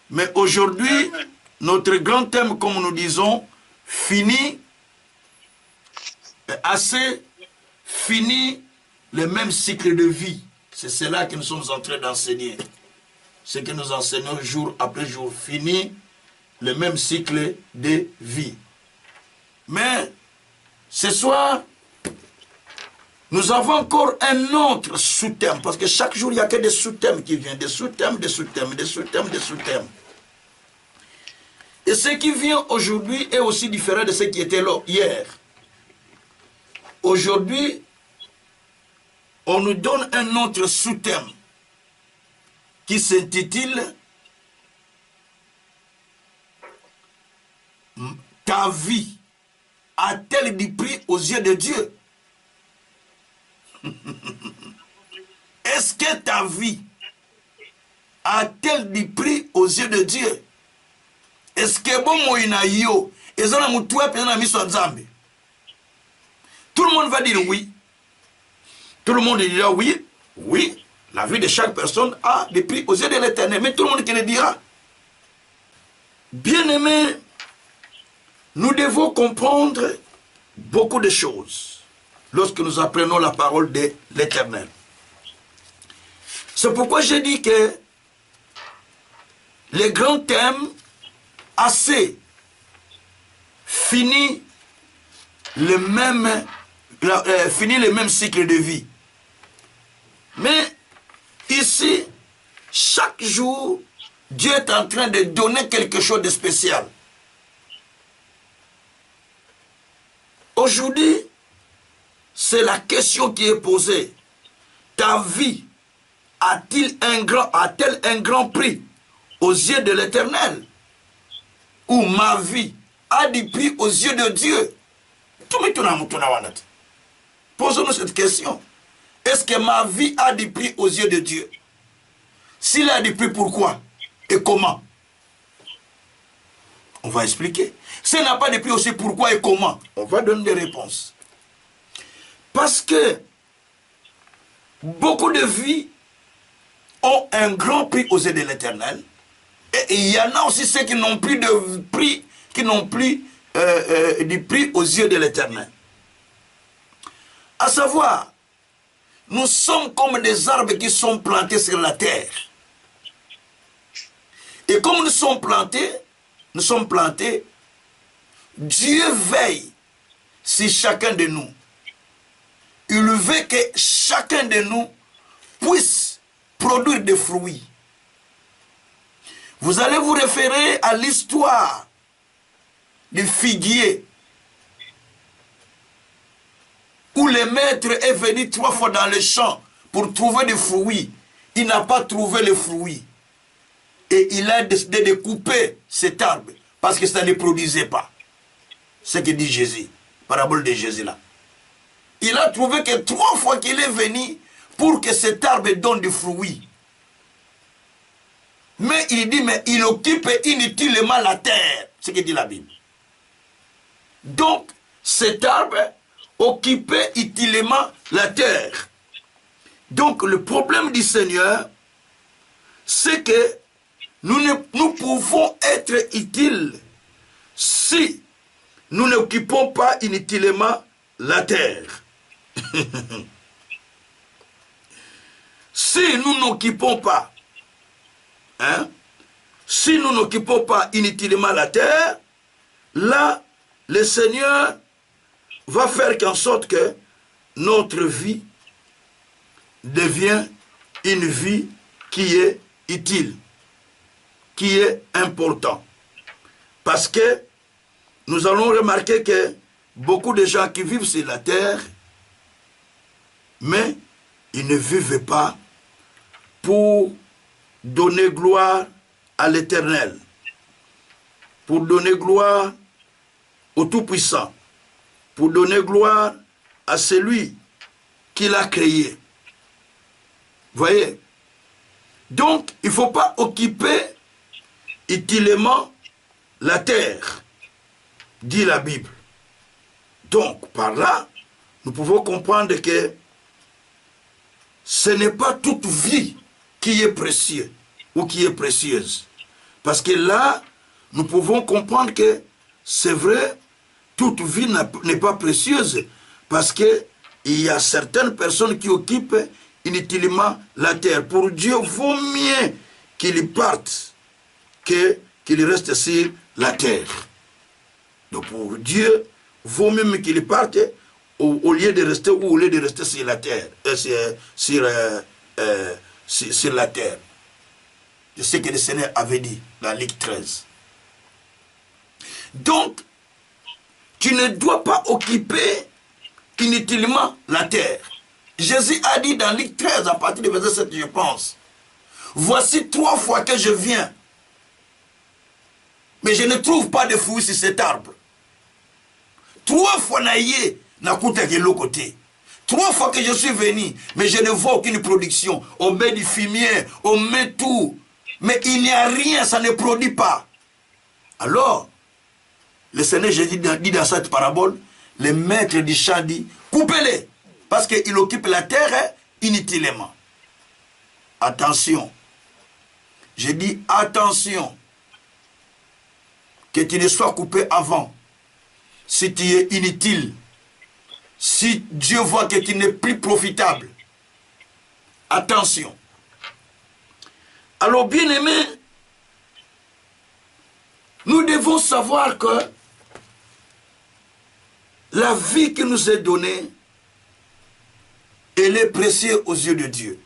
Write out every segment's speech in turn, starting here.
Mais aujourd'hui, notre grand thème, comme nous disons, fini, assez, fini le même cycle de vie. C'est cela que nous sommes en train d'enseigner. Ce que nous enseignons jour après jour, fini le même cycle de vie. Mais ce soir, nous avons encore un autre sous-thème, parce que chaque jour, il n'y a que des sous-thèmes qui viennent, des sous-thèmes, des sous-thèmes, des sous-thèmes, des sous-thèmes. Et ce qui vient aujourd'hui est aussi différent de ce qui était là hier. Aujourd'hui, on nous donne un autre sous-thème qui s'intitule « Ta vie a-t-elle du prix aux yeux de Dieu ?» Est-ce que ta vie a-t-elle du prix aux yeux de Dieu? Est-ce que bon moïna yo ezana mutua pena miso nzambe? Tout le monde va dire oui. Tout le monde dira oui. Oui, la vie de chaque personne a des prix aux yeux de l'Éternel. Mais tout le monde qui le dira. Bien-aimés, nous devons comprendre beaucoup de choses lorsque nous apprenons la parole de l'Éternel. C'est pourquoi j'ai dit que les grands thèmes assez finit le même cycle de vie. Mais ici, chaque jour, Dieu est en train de donner quelque chose de spécial. Aujourd'hui, c'est la question qui est posée. Ta vie a-t-elle un grand prix aux yeux de l'Éternel? Ou ma vie a du prix aux yeux de Dieu? Posons-nous cette question. Est-ce que ma vie a du prix aux yeux de Dieu? S'il a du prix, pourquoi et comment? On va expliquer. S'il n'a pas de prix aussi, pourquoi et comment? On va donner des réponses. Parce que beaucoup de vies ont un grand prix aux yeux de l'Éternel. Et il y en a aussi ceux qui n'ont plus de prix, qui n'ont plus du prix aux yeux de l'Éternel. À savoir, nous sommes comme des arbres qui sont plantés sur la terre. Et comme nous sommes plantés, Dieu veille sur chacun de nous. Il veut que chacun de nous puisse produire des fruits. Vous allez vous référer à l'histoire du figuier où le maître est venu 3 fois dans le champ pour trouver des fruits. Il n'a pas trouvé les fruits. Et il a décidé de couper cet arbre parce que ça ne produisait pas. Ce que dit Jésus, parabole de Jésus là. Il a trouvé que 3 fois qu'il est venu pour que cet arbre donne du fruit. Mais il dit, mais il occupe inutilement la terre. C'est ce que dit la Bible. Donc, cet arbre occupait utilement la terre. Donc, le problème du Seigneur, c'est que nous pouvons être utiles si nous n'occupons pas inutilement la terre. Si nous n'occupons pas, si nous n'occupons pas inutilement la terre, là, le Seigneur va faire qu'en sorte que notre vie devient une vie qui est utile, qui est importante. Parce que nous allons remarquer que beaucoup de gens qui vivent sur la terre, mais ils ne vivent pas pour donner gloire à l'Éternel, pour donner gloire au Tout-Puissant, pour donner gloire à celui qui l'a créé. Voyez? Donc, il ne faut pas occuper utilement la terre, dit la Bible. Donc, par là, nous pouvons comprendre que ce n'est pas toute vie qui est précieuse ou qui est précieuse. Parce que là, nous pouvons comprendre que c'est vrai, toute vie n'est pas précieuse. Parce qu'il y a certaines personnes qui occupent inutilement la terre. Pour Dieu, vaut mieux qu'il parte qu'il reste sur la terre. Donc pour Dieu, vaut mieux qu'il parte au lieu de rester ou au lieu de rester sur la terre. Sur la terre. C'est ce que le Seigneur avait dit dans Luc 13. Donc, tu ne dois pas occuper inutilement la terre. Jésus a dit dans Luc 13, à partir du verset 7, je pense, voici 3 fois que je viens, mais je ne trouve pas de fruits sur cet arbre. 3 fois naïe n'a coûté que l'autre côté. 3 fois que je suis venu, mais je ne vois aucune production. On met du fumier, on met tout, mais il n'y a rien, ça ne produit pas. Alors, le Seigneur Jésus dit dans cette parabole, le maître du champ dit, coupez-les, parce qu'il occupe la terre inutilement. Attention, je dis attention, que tu ne sois coupé avant, si tu es inutile, si Dieu voit que tu n'es plus profitable. Attention. Alors, bien-aimés, nous devons savoir que la vie qui nous est donnée, elle est précieuse aux yeux de Dieu,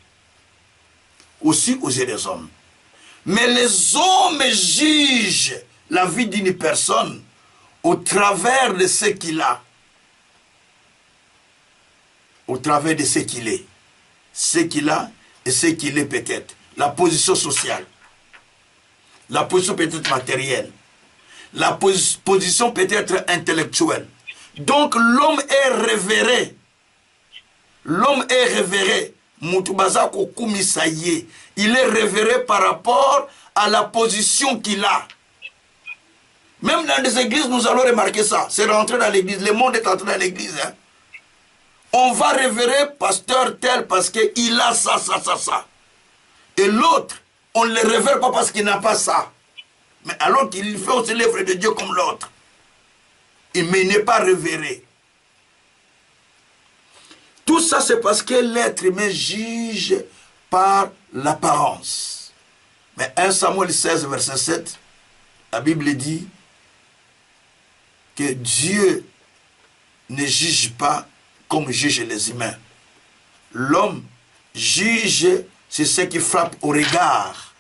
aussi aux yeux des hommes. Mais les hommes jugent la vie d'une personne au travers de ce qu'il a, au travers de ce qu'il est, ce qu'il a et ce qu'il est peut-être, la position sociale, la position peut-être matérielle, la position peut-être intellectuelle. Donc l'homme est révéré. L'homme est révéré. Moutubaza Kokumisaye. Il est révéré par rapport à la position qu'il a. Même dans les églises, nous allons remarquer ça. C'est rentré dans l'église. Le monde est entré dans l'église. Hein. On va révérer pasteur tel parce qu'il a ça, ça, ça, ça. Et l'autre, on ne le révère pas parce qu'il n'a pas ça. Mais alors qu'il fait aussi l'œuvre de Dieu comme l'autre. Mais il n'est pas révéré. Tout ça, c'est parce que l'être humain juge par l'apparence. Mais 1 Samuel 16, verset 7, la Bible dit que Dieu ne juge pas comme jugent les humains. L'homme juge c'est ce qui frappe au regard,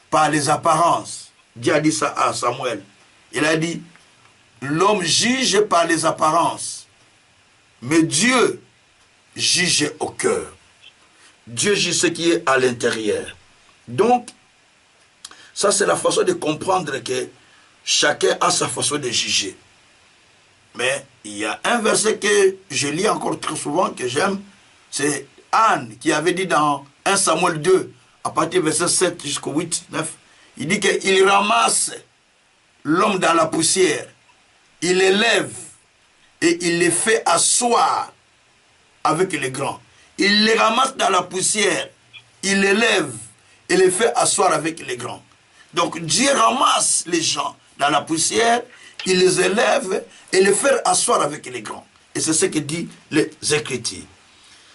par les apparences. Dieu a dit ça à Samuel. Il a dit, l'homme juge par les apparences, mais Dieu juge au cœur. Dieu juge ce qui est à l'intérieur. Donc, ça c'est la façon de comprendre que chacun a sa façon de juger. Mais il y a un verset que je lis encore très souvent, que j'aime, c'est Anne qui avait dit dans 1 Samuel 2, à partir du verset 7 jusqu'au 8, 9, il dit qu'il ramasse l'homme dans la poussière, il l'élève et il les fait asseoir avec les grands. Il les ramasse dans la poussière, il l'élève et les fait asseoir avec les grands. Donc Dieu ramasse les gens dans la poussière, il les élève et les fait asseoir avec les grands. Et c'est ce que dit les Écritures.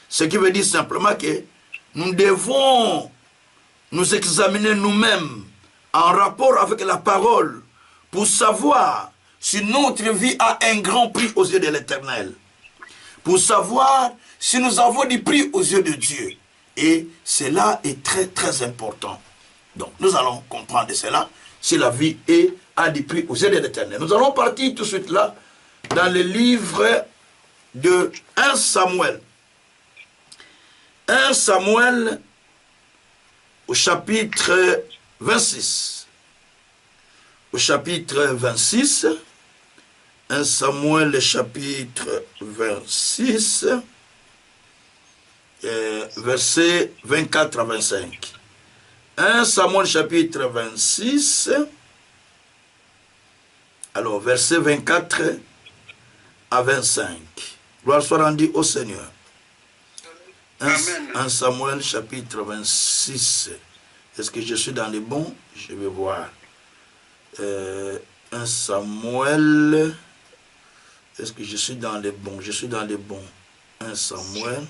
Ce qui veut dire simplement que nous devons nous examiner nous-mêmes en rapport avec la parole pour savoir si notre vie a un grand prix aux yeux de l'Éternel. Pour savoir si nous avons du prix aux yeux de Dieu. Et cela est très très important. Donc nous allons comprendre cela, si la vie a du prix aux yeux de l'Éternel. Nous allons partir tout de suite là, dans le livre de 1 Samuel. 1 Samuel au chapitre 26. Au chapitre 26. 1 Samuel chapitre 26. Versets 24 à 25. 1 Samuel chapitre 26. Alors, verset 24 à 25. Gloire soit rendue au Seigneur. 1 Samuel chapitre 26, Est-ce que je suis dans les bons? Je vais voir. 1 Samuel. Est-ce que je suis dans les bons? Je suis dans les bons. 1 Samuel,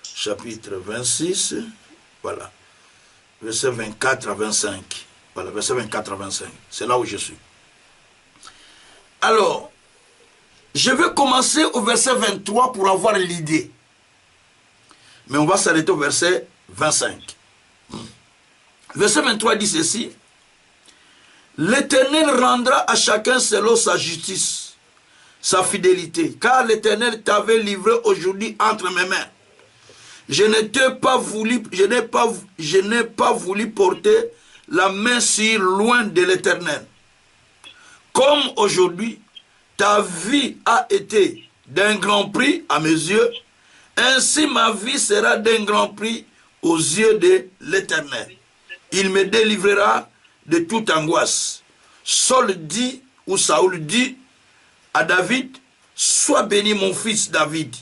chapitre 26. Voilà. Verset 24 à 25. Voilà, verset 24 à 25. C'est là où je suis. Alors, je vais commencer au verset 23 pour avoir l'idée. Mais on va s'arrêter au verset 25. Verset 23 dit ceci. L'Éternel rendra à chacun selon sa justice, sa fidélité, car l'Éternel t'avait livré aujourd'hui entre mes mains. Je n'ai pas voulu porter la main sur loin de l'Éternel. Comme aujourd'hui, ta vie a été d'un grand prix à mes yeux, ainsi ma vie sera d'un grand prix aux yeux de l'Éternel. Il me délivrera de toute angoisse. Saul dit à David, sois béni mon fils David,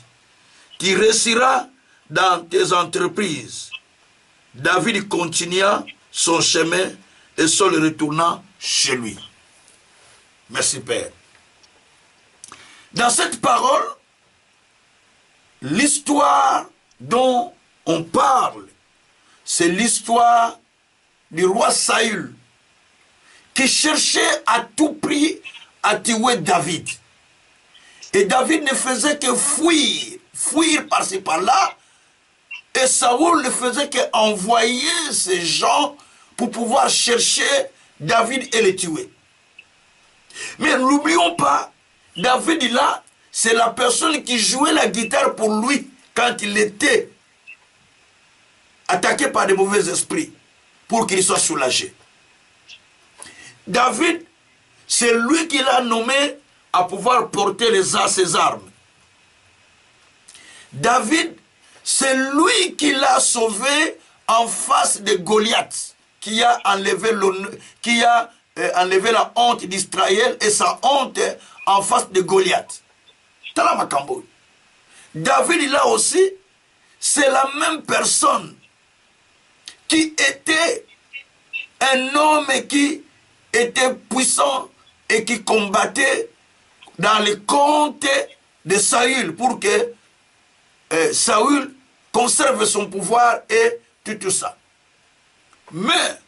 tu réussiras dans tes entreprises. David continua son chemin et Saul retourna chez lui. Merci Père. Dans cette parole, l'histoire dont on parle, c'est l'histoire du roi Saül qui cherchait à tout prix à tuer David. Et David ne faisait que fuir par-ci par-là. Et Saül ne faisait qu'envoyer ces gens pour pouvoir chercher David et le tuer. Mais n'oublions pas, David là, c'est la personne qui jouait la guitare pour lui quand il était attaqué par des mauvais esprits, pour qu'il soit soulagé. David, c'est lui qui l'a nommé à pouvoir porter ses armes. David, c'est lui qui l'a sauvé en face de Goliath, qui a enlevé la honte d'Israël et sa honte en face de Goliath. David, là aussi, c'est la même personne qui était un homme qui était puissant et qui combattait dans les comptes de Saül pour que Saül conserve son pouvoir et tout ça. Mais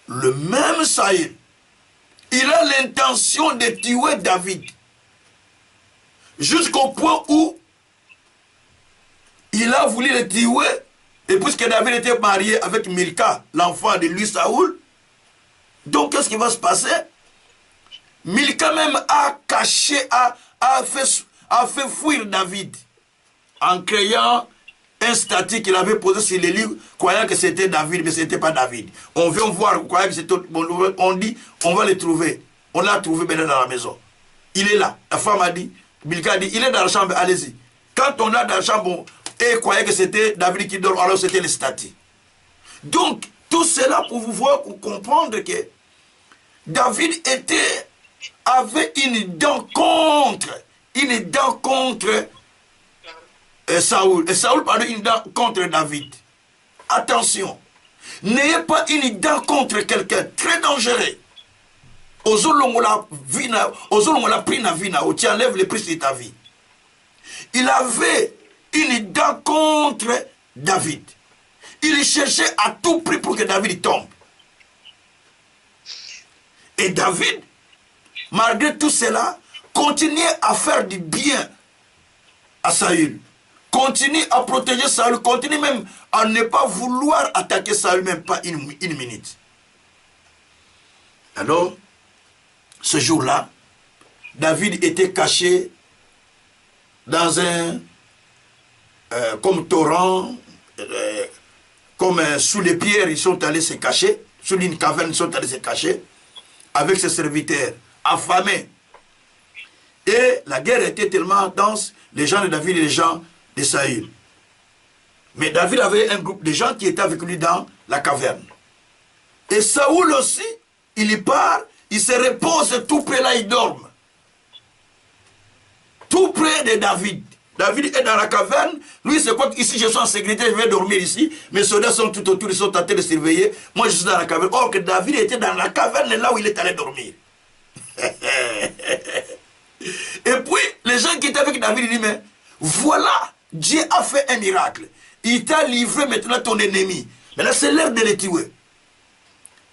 le même Saül, il a l'intention de tuer David jusqu'au point où il a voulu le tuer. Et puisque David était marié avec Milka, l'enfant de lui Saül, donc qu'est-ce qui va se passer? Milka même a caché, a fait fuir David en créant un statut qu'il avait posé sur les livres, croyant que c'était David, mais ce n'était pas David. On vient voir, croyant que c'était... On dit, on va le trouver. On l'a trouvé maintenant dans la maison. Il est là. La femme a dit, Milka a dit, il est dans la chambre, allez-y. Quand on a dans la chambre, et croyait que c'était David qui dort, alors c'était le statut. Donc, tout cela pour vous voir, pour comprendre que David avait une dent contre Saül. Et Saül parlait une dent contre David. Attention, n'ayez pas une dent contre quelqu'un, très dangereux. Tu enlèves le prix de ta vie. Il avait une dent contre David. Il cherchait à tout prix pour que David tombe. Et David, malgré tout cela, continuait à faire du bien à Saül. Continue à protéger Saül, continue même à ne pas vouloir attaquer Saül, même pas une minute. Alors, ce jour-là, David était caché dans un comme torrent, comme sous les pierres, ils sont allés se cacher, sous une caverne, ils sont allés se cacher, avec ses serviteurs, affamés. Et la guerre était tellement dense, les gens de David et les gens de Saül. Mais David avait un groupe de gens qui étaient avec lui dans la caverne. Et Saül aussi, il y part, il se repose tout près là, il dort. Tout près de David, David est dans la caverne. Lui, c'est quoi? Ici, je suis en sécurité, je vais dormir ici. Mes soldats sont tout autour, ils sont en train de surveiller. Moi, je suis dans la caverne. Or que David était dans la caverne, là où il est allé dormir. Et puis, les gens qui étaient avec David, ils disent, mais voilà, Dieu a fait un miracle. Il t'a livré maintenant ton ennemi. Maintenant, c'est l'heure de le tuer.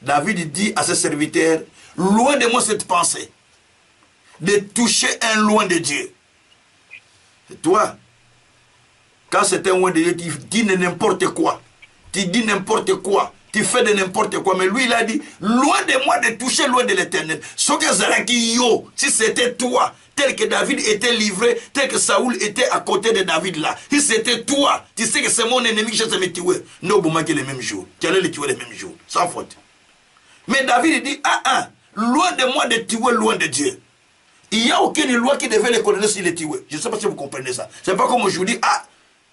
David dit à ses serviteurs, loin de moi cette pensée, de toucher un loin de Dieu. Et toi, quand c'est un loin de Dieu, tu dis n'importe quoi. Tu dis n'importe quoi. Tu fais de n'importe quoi. Mais lui, il a dit, loin de moi de toucher loin de l'Éternel. Si c'était toi, tel que David était livré, tel que Saoul était à côté de David là. Si c'était toi, tu sais que c'est mon ennemi que je vais me tuer. Non, vous manquez le même jour. Tu allais le tuer le même jour. Sans faute. Mais David dit, loin de moi de tuer loin de Dieu. Il n'y a aucune loi qui devait le condamner s'il est tué. Je ne sais pas si vous comprenez ça. C'est pas comme aujourd'hui,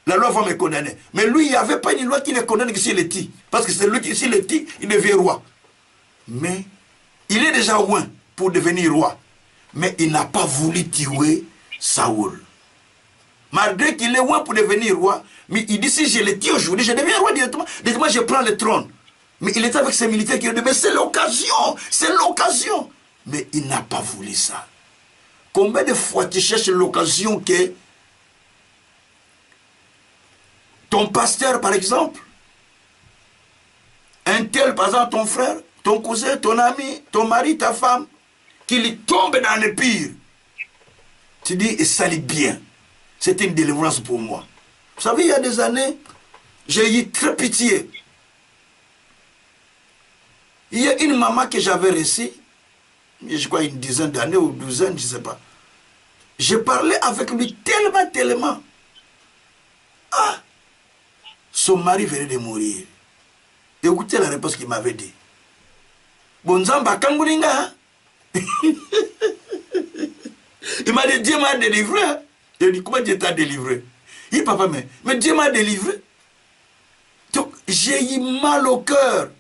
la loi va me condamner. Mais lui, il n'y avait pas une loi qui le condamne s'il est tué. Parce que c'est lui qui, s'il est tué, il devient roi. Mais il est déjà loin pour devenir roi. Mais il n'a pas voulu tuer Saoul. Malgré qu'il est loin pour devenir roi, mais il dit, si je le tue aujourd'hui, je deviens roi directement. Directement, je prends le trône. Mais il était avec ses militaires qui ont dit, mais c'est l'occasion, c'est l'occasion. Mais il n'a pas voulu ça. Combien de fois tu cherches l'occasion que ton pasteur, par exemple, un tel, par exemple, ton frère, ton cousin, ton ami, ton mari, ta femme, qu'il tombe dans le pire. Tu dis, et ça allait bien. C'était une délivrance pour moi. Vous savez, il y a des années, j'ai eu très pitié. Il y a une maman que j'avais reçue, je crois une dizaine d'années ou 12 ans, je ne sais pas. Je parlais avec lui tellement. Son mari venait de mourir. Écoutez la réponse qu'il m'avait dit. Bonzamba Kangulinga. Il m'a dit, Dieu m'a délivré. Il dit, comment Dieu t'a délivré? Il dit, papa, mais Dieu m'a délivré. Donc, j'ai eu mal au cœur.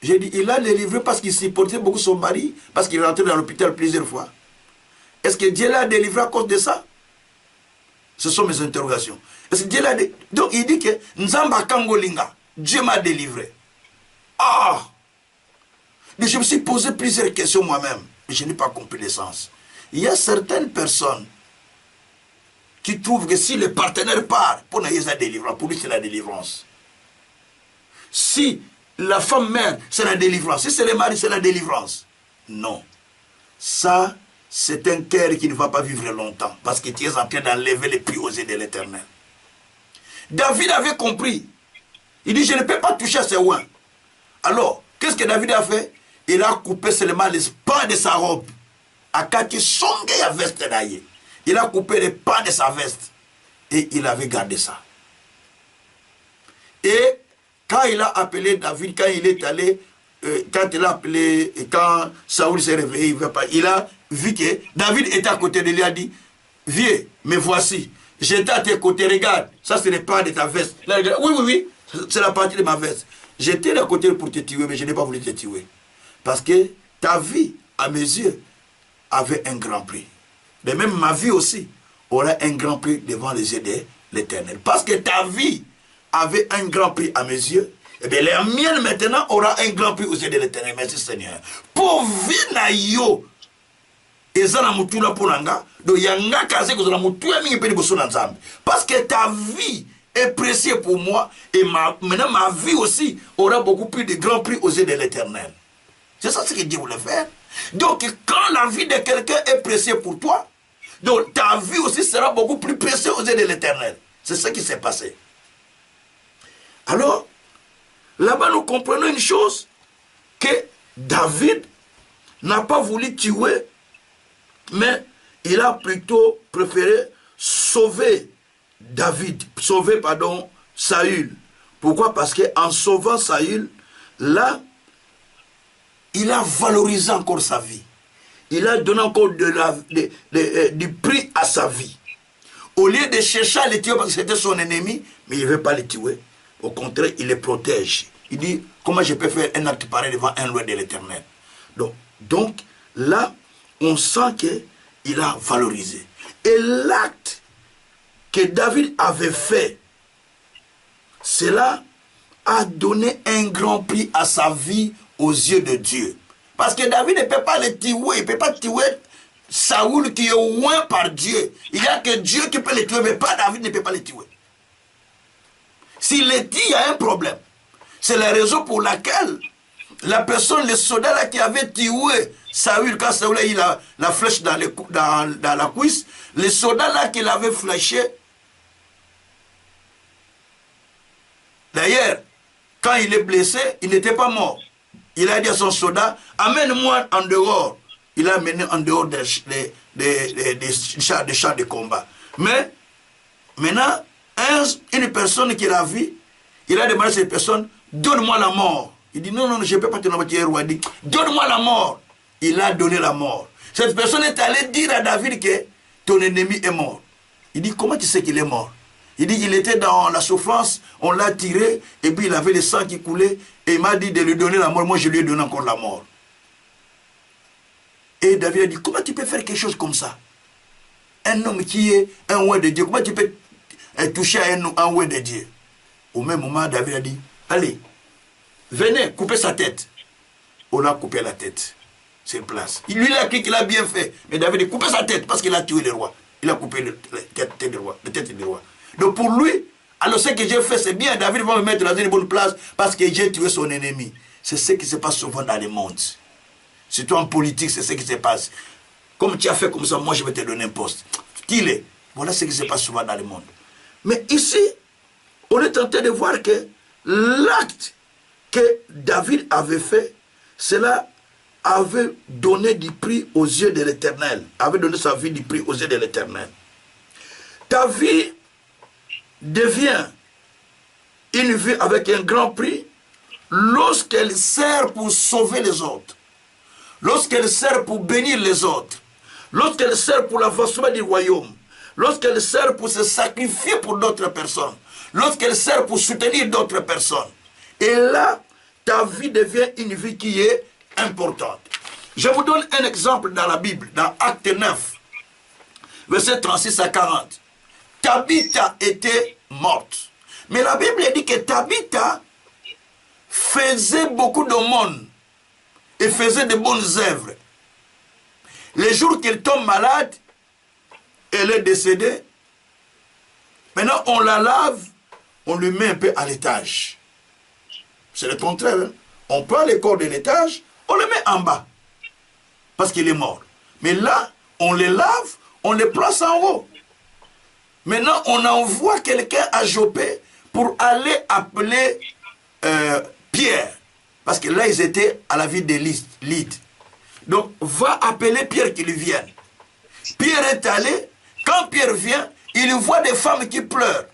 J'ai dit, il a délivré parce qu'il supportait beaucoup son mari, parce qu'il est rentré dans l'hôpital plusieurs fois. Est-ce que Dieu l'a délivré à cause de ça? Ce sont mes interrogations. Est-ce que Dieu l'a délivré? Donc il dit que Nzamba Kangolinga, Dieu m'a délivré. Mais je me suis posé plusieurs questions moi-même, mais je n'ai pas compris le sens. Il y a certaines personnes qui trouvent que si le partenaire part, pour nous, la délivrance, pour lui c'est la délivrance. Si la femme mère, c'est la délivrance. Si c'est le mari, c'est la délivrance. Non. Ça, c'est un cœur qui ne va pas vivre longtemps. Parce que tu es en train d'enlever les plus aux yeux de l'Éternel. David avait compris. Il dit, je ne peux pas toucher à ces oins. Alors, qu'est-ce que David a fait? Il a coupé seulement les pans de sa robe. Akaki songe ya veste d'ailleurs. Il a coupé les pans de sa veste. Et il avait gardé ça. Et quand il a appelé David, quand il est allé, quand il a appelé, et quand Saoul s'est réveillé, il a vu que David était à côté de lui, il a dit, viens, me voici, j'étais à tes côtés, regarde, ça c'est le pas de ta veste. Là, oui, c'est la partie de ma veste. J'étais à côté pour te tuer, mais je n'ai pas voulu te tuer. Parce que ta vie, à mes yeux, avait un grand prix. Mais même ma vie aussi aura un grand prix devant les yeux de l'Éternel. Parce que ta vie avait un grand prix à mes yeux, et bien la mienne maintenant aura un grand prix aux yeux de l'Éternel. Merci Seigneur. Pour vina yo, ezana mutula ponanga, do yanga kaze kozala mutuya mingi peni boso na nzambe. Parce que ta vie est précieuse pour moi, et maintenant ma vie aussi aura beaucoup plus de grand prix aux yeux de l'Éternel. C'est ça ce que Dieu voulait faire. Donc quand la vie de quelqu'un est précieuse pour toi, donc ta vie aussi sera beaucoup plus précieuse aux yeux de l'Éternel. C'est ce qui s'est passé. Alors, là-bas, nous comprenons une chose, que David n'a pas voulu tuer, mais il a plutôt préféré sauver Saül. Pourquoi? Parce qu'en sauvant Saül, là, il a valorisé encore sa vie. Il a donné encore du prix à sa vie. Au lieu de chercher à le tuer parce que c'était son ennemi, mais il ne veut pas le tuer. Au contraire, il les protège. Il dit, comment je peux faire un acte pareil devant un loi de l'Éternel? Donc, là, on sent qu'il a valorisé. Et l'acte que David avait fait, cela a donné un grand prix à sa vie aux yeux de Dieu. Parce que David ne peut pas le tuer, il ne peut pas tuer Saoul qui est loin par Dieu. Il n'y a que Dieu qui peut le tuer, mais pas David ne peut pas le tuer. S'il le tue, il y a un problème. C'est la raison pour laquelle la personne, le soldat là qui avait tué Saoul, quand Saoul a eu la flèche dans la cuisse, le soldat là qui l'avait flashé, d'ailleurs, quand il est blessé, il n'était pas mort. Il a dit à son soldat, amène-moi en dehors. Il a amené en dehors des chars de combat. Mais, maintenant, une personne qu'il a vue, il a demandé à cette personne, donne-moi la mort. Il dit, non, je ne peux pas te demander, roi. Il dit, donne-moi la mort. Il a donné la mort. Cette personne est allée dire à David que ton ennemi est mort. Il dit, comment tu sais qu'il est mort? Il dit qu'il était dans la souffrance, on l'a tiré, et puis il avait le sang qui coulait, et il m'a dit de lui donner la mort. Moi, je lui ai donné encore la mort. Et David a dit, comment tu peux faire quelque chose comme ça? Un homme qui est un roi de Dieu, comment tu peux toucher à un roi de Dieu? Au même moment, David a dit, allez, venez, coupez sa tête. On a coupé la tête sur place. Lui, il a cru qu'il a bien fait. Mais David a dit, coupez sa tête parce qu'il a tué le roi. Il a coupé la tête du roi. Donc pour lui, alors ce que j'ai fait, c'est bien. David va me mettre dans une bonne place parce que j'ai tué son ennemi. C'est ce qui se passe souvent dans le monde. Surtout en politique, c'est ce qui se passe. Comme tu as fait comme ça, moi je vais te donner un poste. Dis-le. Voilà ce qui se passe souvent dans le monde. Mais ici, on est en train de voir que l'acte que David avait fait, cela avait donné du prix aux yeux de l'Éternel. Avait donné sa vie du prix aux yeux de l'Éternel. Ta vie devient une vie avec un grand prix lorsqu'elle sert pour sauver les autres, lorsqu'elle sert pour bénir les autres, lorsqu'elle sert pour l'avancement du royaume, lorsqu'elle sert pour se sacrifier pour d'autres personnes, lorsqu'elle sert pour soutenir d'autres personnes. Et là, ta vie devient une vie qui est importante. Je vous donne un exemple dans la Bible, dans Acte 9, verset 36 à 40. Tabitha était morte. Mais la Bible dit que Tabitha faisait beaucoup d'aumônes et faisait de bonnes œuvres. Les jours qu'elle tombe malade, elle est décédée. Maintenant, on la lave, on lui met un peu à l'étage. C'est le contraire. Hein? On prend les corps de l'étage, on le met en bas. Parce qu'il est mort. Mais là, on les lave, on les place en haut. Maintenant, on envoie quelqu'un à Jopé pour aller appeler Pierre. Parce que là, ils étaient à la ville de Lyd. Donc, va appeler Pierre qu'il vienne. Pierre est allé. Quand Pierre vient, il voit des femmes qui pleurent.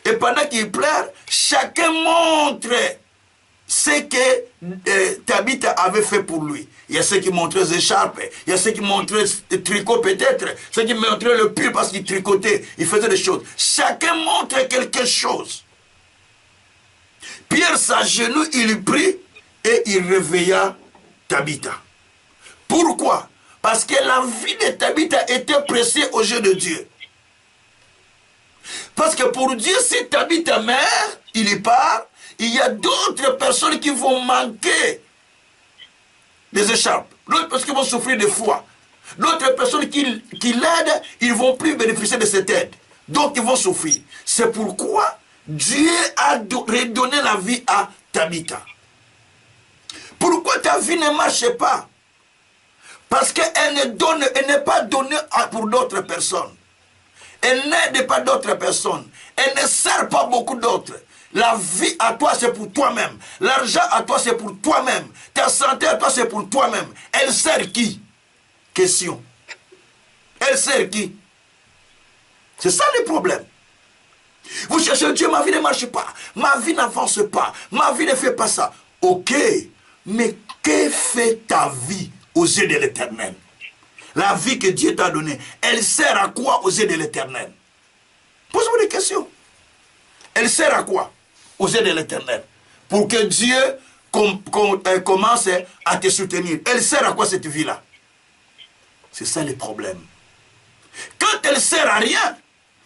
Et pendant qu'ils pleurent, chacun montre ce que Tabitha avait fait pour lui. Il y a ceux qui montraient les écharpes, il y a ceux qui montraient le tricot peut-être, ceux qui montraient le pull parce qu'il tricotait, il faisait des choses. Chacun montre quelque chose. Pierre s'agenouille, il prie et il réveilla Tabitha. Pourquoi? Parce que la vie de Tabitha était précieuse aux yeux de Dieu. Parce que pour Dieu, si Tabitha meurt, il y part, il y a d'autres personnes qui vont manquer des écharpes. D'autres personnes qui vont souffrir de froid. D'autres personnes qui l'aident, ils ne vont plus bénéficier de cette aide. Donc ils vont souffrir. C'est pourquoi Dieu a redonné la vie à Tabitha. Pourquoi ta vie ne marche pas? Parce qu'elle n'est pas donnée pour d'autres personnes. Elle n'aide pas d'autres personnes. Elle ne sert pas beaucoup d'autres. La vie à toi, c'est pour toi-même. L'argent à toi, c'est pour toi-même. Ta santé à toi, c'est pour toi-même. Elle sert qui? Question. Elle sert qui? C'est ça le problème. Vous cherchez Dieu, ma vie ne marche pas. Ma vie n'avance pas. Ma vie ne fait pas ça. Ok. Mais que fait ta vie aux yeux de l'Éternel? La vie que Dieu t'a donnée, elle sert à quoi aux yeux de l'Éternel? Pose-moi des questions. Elle sert à quoi aux yeux de l'Éternel? Pour que Dieu commence à te soutenir. Elle sert à quoi cette vie-là? C'est ça le problème. Quand elle sert à rien,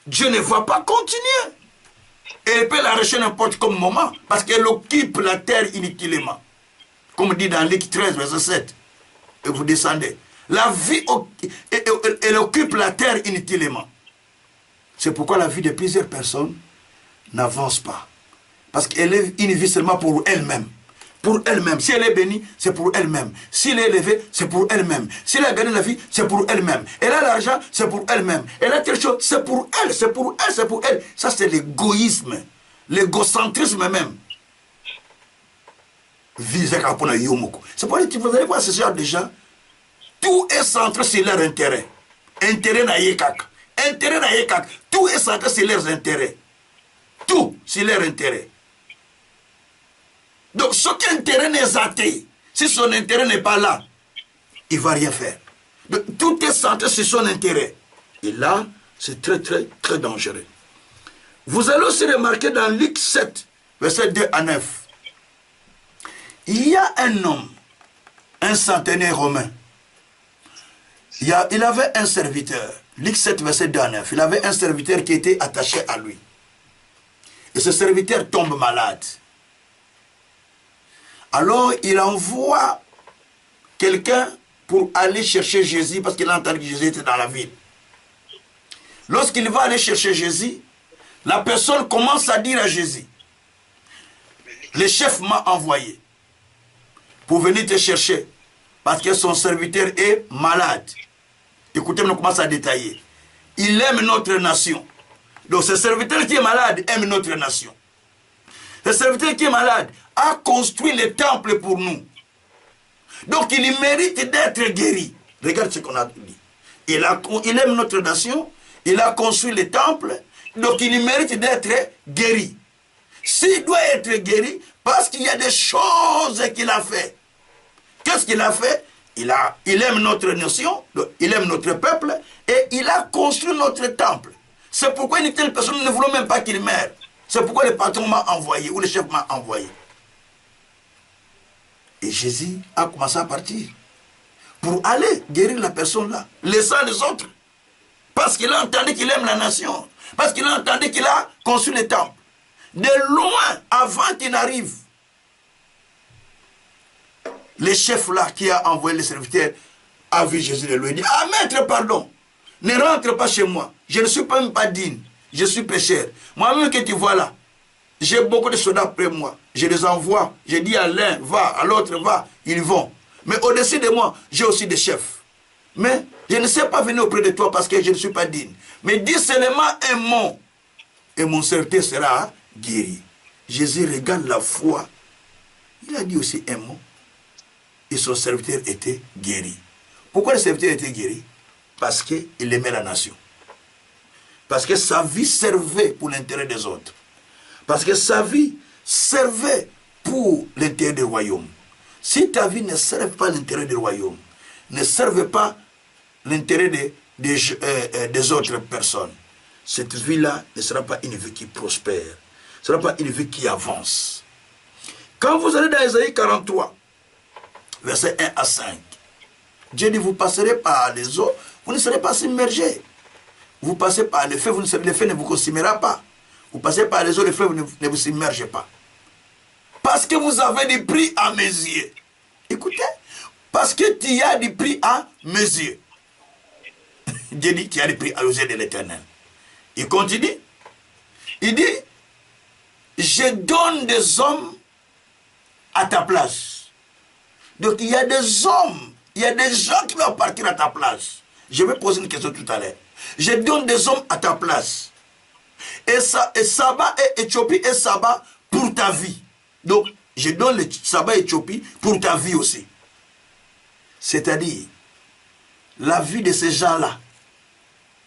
Dieu ne va pas continuer. Et il peut l'arracher n'importe quel moment, parce qu'elle occupe la terre inutilement. Comme dit dans Luc 13, verset 7. Et vous descendez. La vie, elle occupe la terre inutilement. C'est pourquoi la vie de plusieurs personnes n'avance pas. Parce qu'elle est une vie seulement pour elle-même. Pour elle-même. Si elle est bénie, c'est pour elle-même. Si elle est élevée, c'est pour elle-même. Si elle a gagné la vie, c'est pour elle-même. Elle a l'argent, c'est pour elle-même. Elle a quelque chose, c'est pour elle, c'est pour elle, c'est pour elle. Ça, c'est l'égoïsme. L'égocentrisme même. C'est pour que vous allez voir ce genre de gens. Tout est centré sur leur intérêt. Intérêt na yekak. Intérêt na yekak. Tout est centré sur leurs intérêts. Tout sur leur intérêt. Donc, ce qui intérêt n'est athée, si son intérêt n'est pas là, il ne va rien faire. Donc, tout est centré sur son intérêt. Et là, c'est très, très, très dangereux. Vous allez aussi remarquer dans Luc 7, verset 2 à 9. Il y a un homme, un centenaire romain. Il avait un serviteur. Luc 7, verset 2 à 9. Il avait un serviteur qui était attaché à lui. Et ce serviteur tombe malade. Alors, il envoie quelqu'un pour aller chercher Jésus parce qu'il a entendu que Jésus était dans la ville. Lorsqu'il va aller chercher Jésus, la personne commence à dire à Jésus, le chef m'a envoyé pour venir te chercher parce que son serviteur est malade. Écoutez, on commence à détailler. Il aime notre nation. Donc, ce serviteur qui est malade aime notre nation. Ce serviteur qui est malade a construit le temple pour nous. Donc il mérite d'être guéri. Regarde ce qu'on a dit. Il aime notre nation, il a construit le temple, donc il mérite d'être guéri. S'il doit être guéri, parce qu'il y a des choses qu'il a fait. Qu'est-ce qu'il a fait? Il aime notre nation, il aime notre peuple, et il a construit notre temple. C'est pourquoi une telle personne ne voulait même pas qu'il meure. C'est pourquoi le patron m'a envoyé, ou le chef m'a envoyé. Et Jésus a commencé à partir pour aller guérir la personne là, laissant les autres. Parce qu'il a entendu qu'il aime la nation. Parce qu'il a entendu qu'il a construit le temple. De loin, avant qu'il n'arrive, le chef là qui a envoyé le serviteur a vu Jésus et lui dit, ah maître, pardon, ne rentre pas chez moi. Je ne suis même pas digne. Je suis pécheur. Moi-même que tu vois là, j'ai beaucoup de soldats près de moi. Je les envoie. Je dis à l'un, va, à l'autre, va. Ils vont. Mais au-dessus de moi, j'ai aussi des chefs. Mais je ne sais pas venir auprès de toi parce que je ne suis pas digne. Mais dis seulement un mot. Et mon serviteur sera guéri. Jésus regarde la foi. Il a dit aussi un mot. Et son serviteur était guéri. Pourquoi le serviteur était guéri? Parce qu'il aimait la nation. Parce que sa vie servait pour l'intérêt des autres. Parce que sa vie servait pour l'intérêt du royaume. Si ta vie ne serve pas l'intérêt du royaume, ne serve pas l'intérêt des autres personnes, cette vie-là ne sera pas une vie qui prospère. Ce ne sera pas une vie qui avance. Quand vous allez dans Ésaïe 43, verset 1 à 5, Dieu dit, vous passerez par les eaux, vous ne serez pas submergés. Vous passez par le feu, le feu ne vous consumera pas. Vous passez par les eaux, le feu ne vous submerge pas. Parce que vous avez du prix à mes yeux. Écoutez, parce que tu as du prix à mes yeux. Dieu dit, tu as du prix à aux yeux de l'Éternel. Il continue. Il dit, je donne des hommes à ta place. Donc il y a des hommes, il y a des gens qui vont partir à ta place. Je vais poser une question tout à l'heure. Je donne des hommes à ta place. Et Saba et Éthiopie et Saba pour ta vie. Donc, je donne le Saba et Éthiopie pour ta vie aussi. C'est-à-dire, la vie de ces gens-là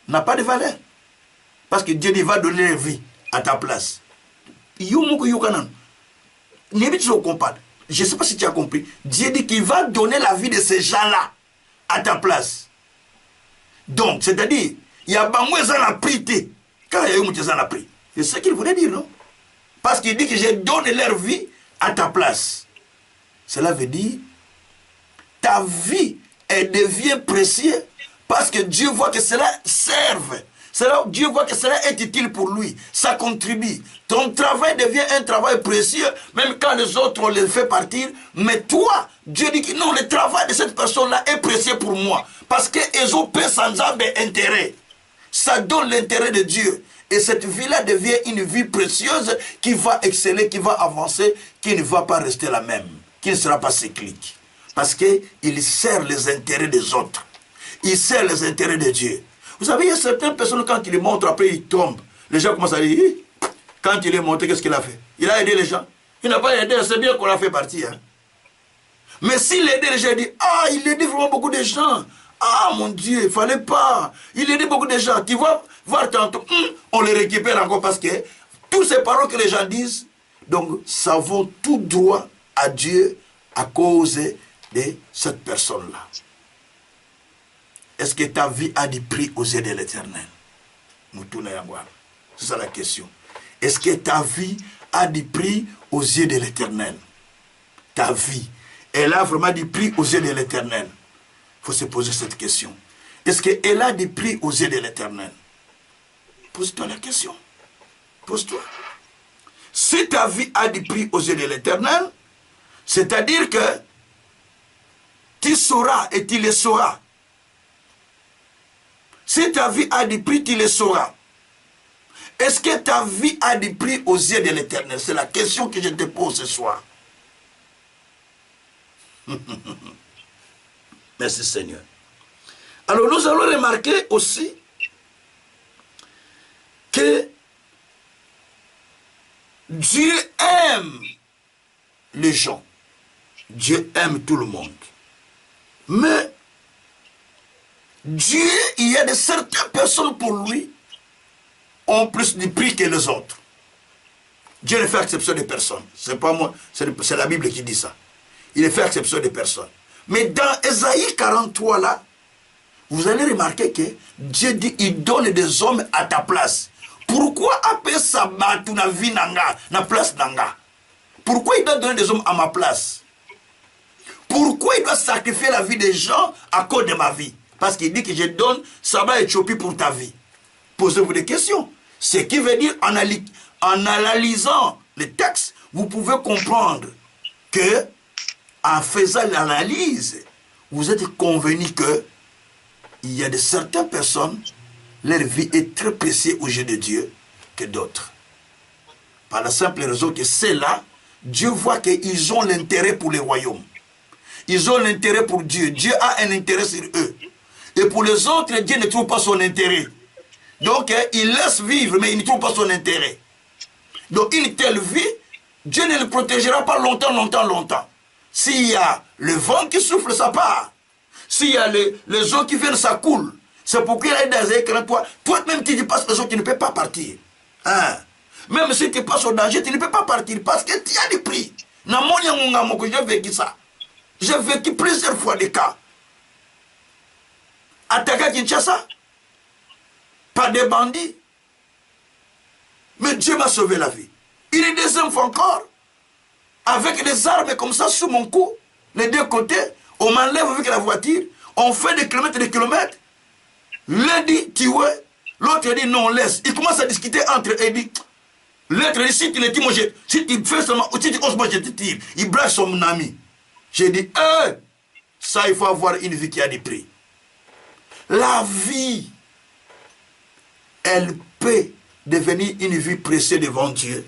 n'a pas de valeur. Parce que Dieu dit, va donner la vie à ta place. Je ne sais pas si tu as compris. Dieu dit qu'il va donner la vie de ces gens-là à ta place. Donc, c'est-à-dire, il y a Bamouezan a pris. Quand il y a eu Moutezan a pris. C'est ce qu'il voulait dire, non? Parce qu'il dit que je donne leur vie à ta place. Cela veut dire, ta vie, elle devient précieuse parce que Dieu voit que cela serve Dieu voit que cela est utile pour lui. Ça contribue. Ton travail devient un travail précieux, même quand les autres, on les fait partir. Mais toi, Dieu dit que non, le travail de cette personne-là est précieux pour moi. Parce qu'ils ont payé sans intérêt. Ça donne l'intérêt de Dieu. Et cette vie-là devient une vie précieuse qui va exceller, qui va avancer, qui ne va pas rester la même, qui ne sera pas cyclique. Parce qu'il sert les intérêts des autres. Il sert les intérêts de Dieu. Vous savez, il y a certaines personnes, quand il les montre, après ils tombent. Les gens commencent à dire, quand il est monté, qu'est-ce qu'il a fait? Il a aidé les gens. Il n'a pas aidé, c'est bien qu'on l'a fait partir. Hein. Mais s'il aidait les gens, il dit, ah, il aidait vraiment beaucoup de gens. Ah, mon Dieu, il ne fallait pas. Il aidait beaucoup de gens. Tu vas voir tantôt, on les récupère encore parce que toutes ces paroles que les gens disent, donc, ça va tout droit à Dieu à cause de cette personne-là. Est-ce que ta vie a du prix aux yeux de l'Éternel? C'est ça la question. Est-ce que ta vie a du prix aux yeux de l'Éternel? Ta vie, elle a vraiment du prix aux yeux de l'Éternel? Il faut se poser cette question. Est-ce qu'elle a du prix aux yeux de l'Éternel? Pose-toi la question. Pose-toi. Si ta vie a du prix aux yeux de l'Éternel, c'est-à-dire que tu sauras et tu le sauras. Si ta vie a du prix, tu le sauras. Est-ce que ta vie a du prix aux yeux de l'Éternel? C'est la question que je te pose ce soir. Merci Seigneur. Alors nous allons remarquer aussi que Dieu aime les gens. Dieu aime tout le monde. Mais Dieu, il y a de certaines personnes pour lui ont plus de prix que les autres. Dieu ne fait exception des personnes. C'est pas moi, c'est la Bible qui dit ça. Il ne fait exception des personnes. Mais dans Ésaïe 43 là, vous allez remarquer que Dieu dit, il donne des hommes à ta place. Pourquoi appeler ça na vie nanga, na place nanga? Pourquoi il doit donner des hommes à ma place? Pourquoi il doit sacrifier la vie des gens à cause de ma vie? Parce qu'il dit que je donne Saba et Éthiopie pour ta vie. Posez-vous des questions. Ce qui veut dire, en analysant les textes, vous pouvez comprendre que, en faisant l'analyse, vous êtes convenu que il y a de certaines personnes, leur vie est très précieuse aux yeux de Dieu que d'autres. Par la simple raison que c'est là, Dieu voit qu'ils ont l'intérêt pour les royaumes. Ils ont l'intérêt pour Dieu. Dieu a un intérêt sur eux. Et pour les autres, Dieu ne trouve pas son intérêt. Donc, il laisse vivre, mais il ne trouve pas son intérêt. Donc, une telle vie, Dieu ne le protégera pas longtemps. S'il y a le vent qui souffle, ça part. S'il y a les eaux qui viennent, ça coule. C'est pourquoi il y a des écrans, toi-même, tu passes les eaux, tu ne peux pas partir. Hein? Même si tu passes au danger, tu ne peux pas partir parce que tu as des prix. J'ai vécu ça. J'ai vécu plusieurs fois des cas. Attaqué à Kinshasa, par des bandits. Mais Dieu m'a sauvé la vie. Il y a des enfants encore, avec des armes comme ça sous mon cou, les deux côtés, on m'enlève avec la voiture, on fait des kilomètres. L'un dit, tu es, l'autre dit, non, laisse. Ils commencent à discuter entre eux, il dit, l'autre dit, si tu le dis, moi, si tu fais seulement, si tu oses, moi, je te tire. Il braque son ami. J'ai dit, ça, il faut avoir une vie qui a des prix. La vie, elle peut devenir une vie précieuse devant Dieu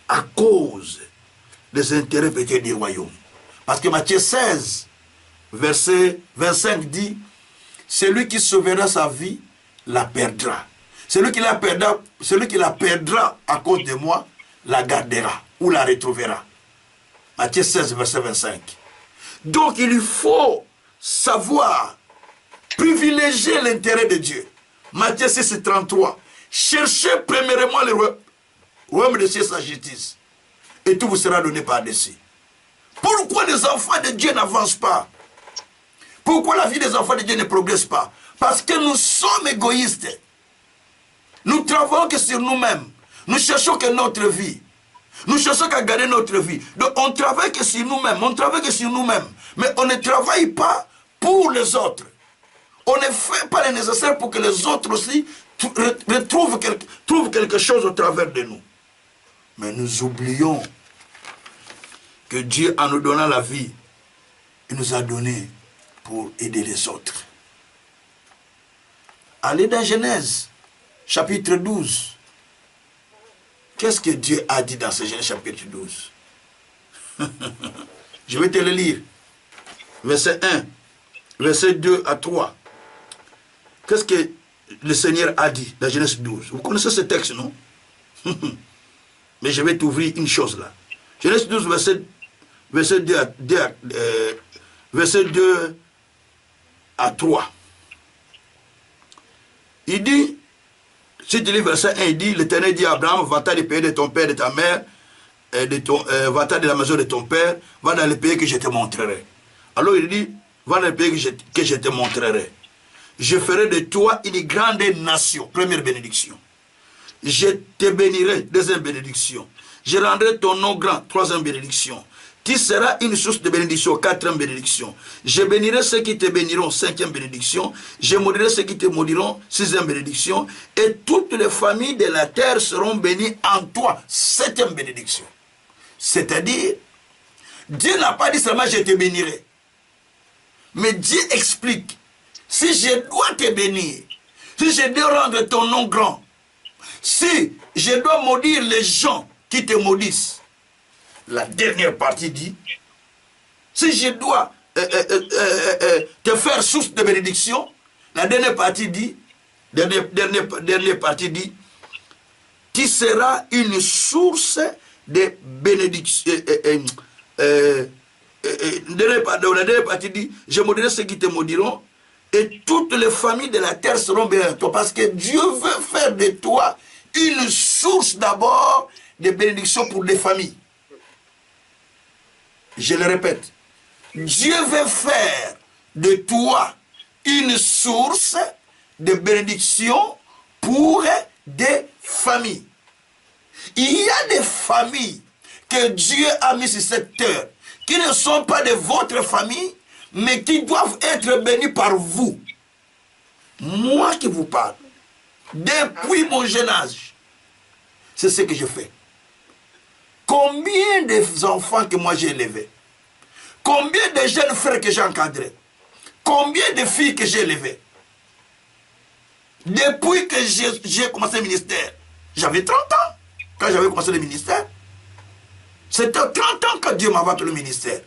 à cause des intérêts petits du royaume. Parce que Matthieu 16, verset 25 dit, celui qui sauvera sa vie la perdra. Celui qui la perdra à cause de moi la gardera ou la retrouvera. Matthieu 16, verset 25. Donc il faut savoir privilégier l'intérêt de Dieu. Matthieu 6, 33. Cherchez premièrement le royaume de Dieu, sa justice. Et tout vous sera donné par-dessus. Pourquoi les enfants de Dieu n'avancent pas? Pourquoi la vie des enfants de Dieu ne progresse pas? Parce que nous sommes égoïstes. Nous travaillons que sur nous-mêmes. Nous cherchons que notre vie. Nous cherchons qu'à garder notre vie. Donc on travaille que sur nous-mêmes. On travaille que sur nous-mêmes. Mais on ne travaille pas pour les autres. On ne fait pas le nécessaire pour que les autres aussi trouve quelque chose au travers de nous. Mais nous oublions que Dieu, en nous donnant la vie, il nous a donné pour aider les autres. Allez dans Genèse, chapitre 12. Qu'est-ce que Dieu a dit dans ce Genèse chapitre 12? Je vais te le lire. Verset 1, verset 2 à 3. Qu'est-ce que le Seigneur a dit dans Genèse 12? Vous connaissez ce texte, non? Mais je vais t'ouvrir une chose là. Genèse 12, verset 2 à 3. Il dit, si tu lis verset 1, il dit, l'Éternel dit à Abraham, va-t'en du pays de ton père, de ta mère, va-t'en de la maison de ton père, va dans le pays que je te montrerai. Alors il dit, va dans le pays que je te montrerai. Je ferai de toi une grande nation. Première bénédiction. Je te bénirai. Deuxième bénédiction. Je rendrai ton nom grand. Troisième bénédiction. Tu seras une source de bénédiction. Quatrième bénédiction. Je bénirai ceux qui te béniront. Cinquième bénédiction. Je maudirai ceux qui te maudiront. Sixième bénédiction. Et toutes les familles de la terre seront bénies en toi. Septième bénédiction. C'est-à-dire, Dieu n'a pas dit seulement je te bénirai. Mais Dieu explique. Si je dois te bénir, si je dois rendre ton nom grand, si je dois maudire les gens qui te maudissent, la dernière partie dit, si je dois te faire source de bénédiction, la dernière partie dit, dernière partie dit, tu seras une source de bénédiction. La dernière partie dit, je maudirai ceux qui te maudiront, et toutes les familles de la terre seront bénies en toi. Parce que Dieu veut faire de toi une source d'abord de bénédiction pour les familles. Je le répète. Dieu veut faire de toi une source de bénédiction pour des familles. Il y a des familles que Dieu a mis sur cette terre qui ne sont pas de votre famille, mais qui doivent être bénis par vous. Moi qui vous parle, depuis mon jeune âge, c'est ce que je fais. Combien d'enfants que moi j'ai élevés, combien de jeunes frères que j'ai encadrés, combien de filles que j'ai élevées, depuis que j'ai commencé le ministère, j'avais 30 ans quand j'avais commencé le ministère. C'était 30 ans que Dieu m'a appelé le ministère.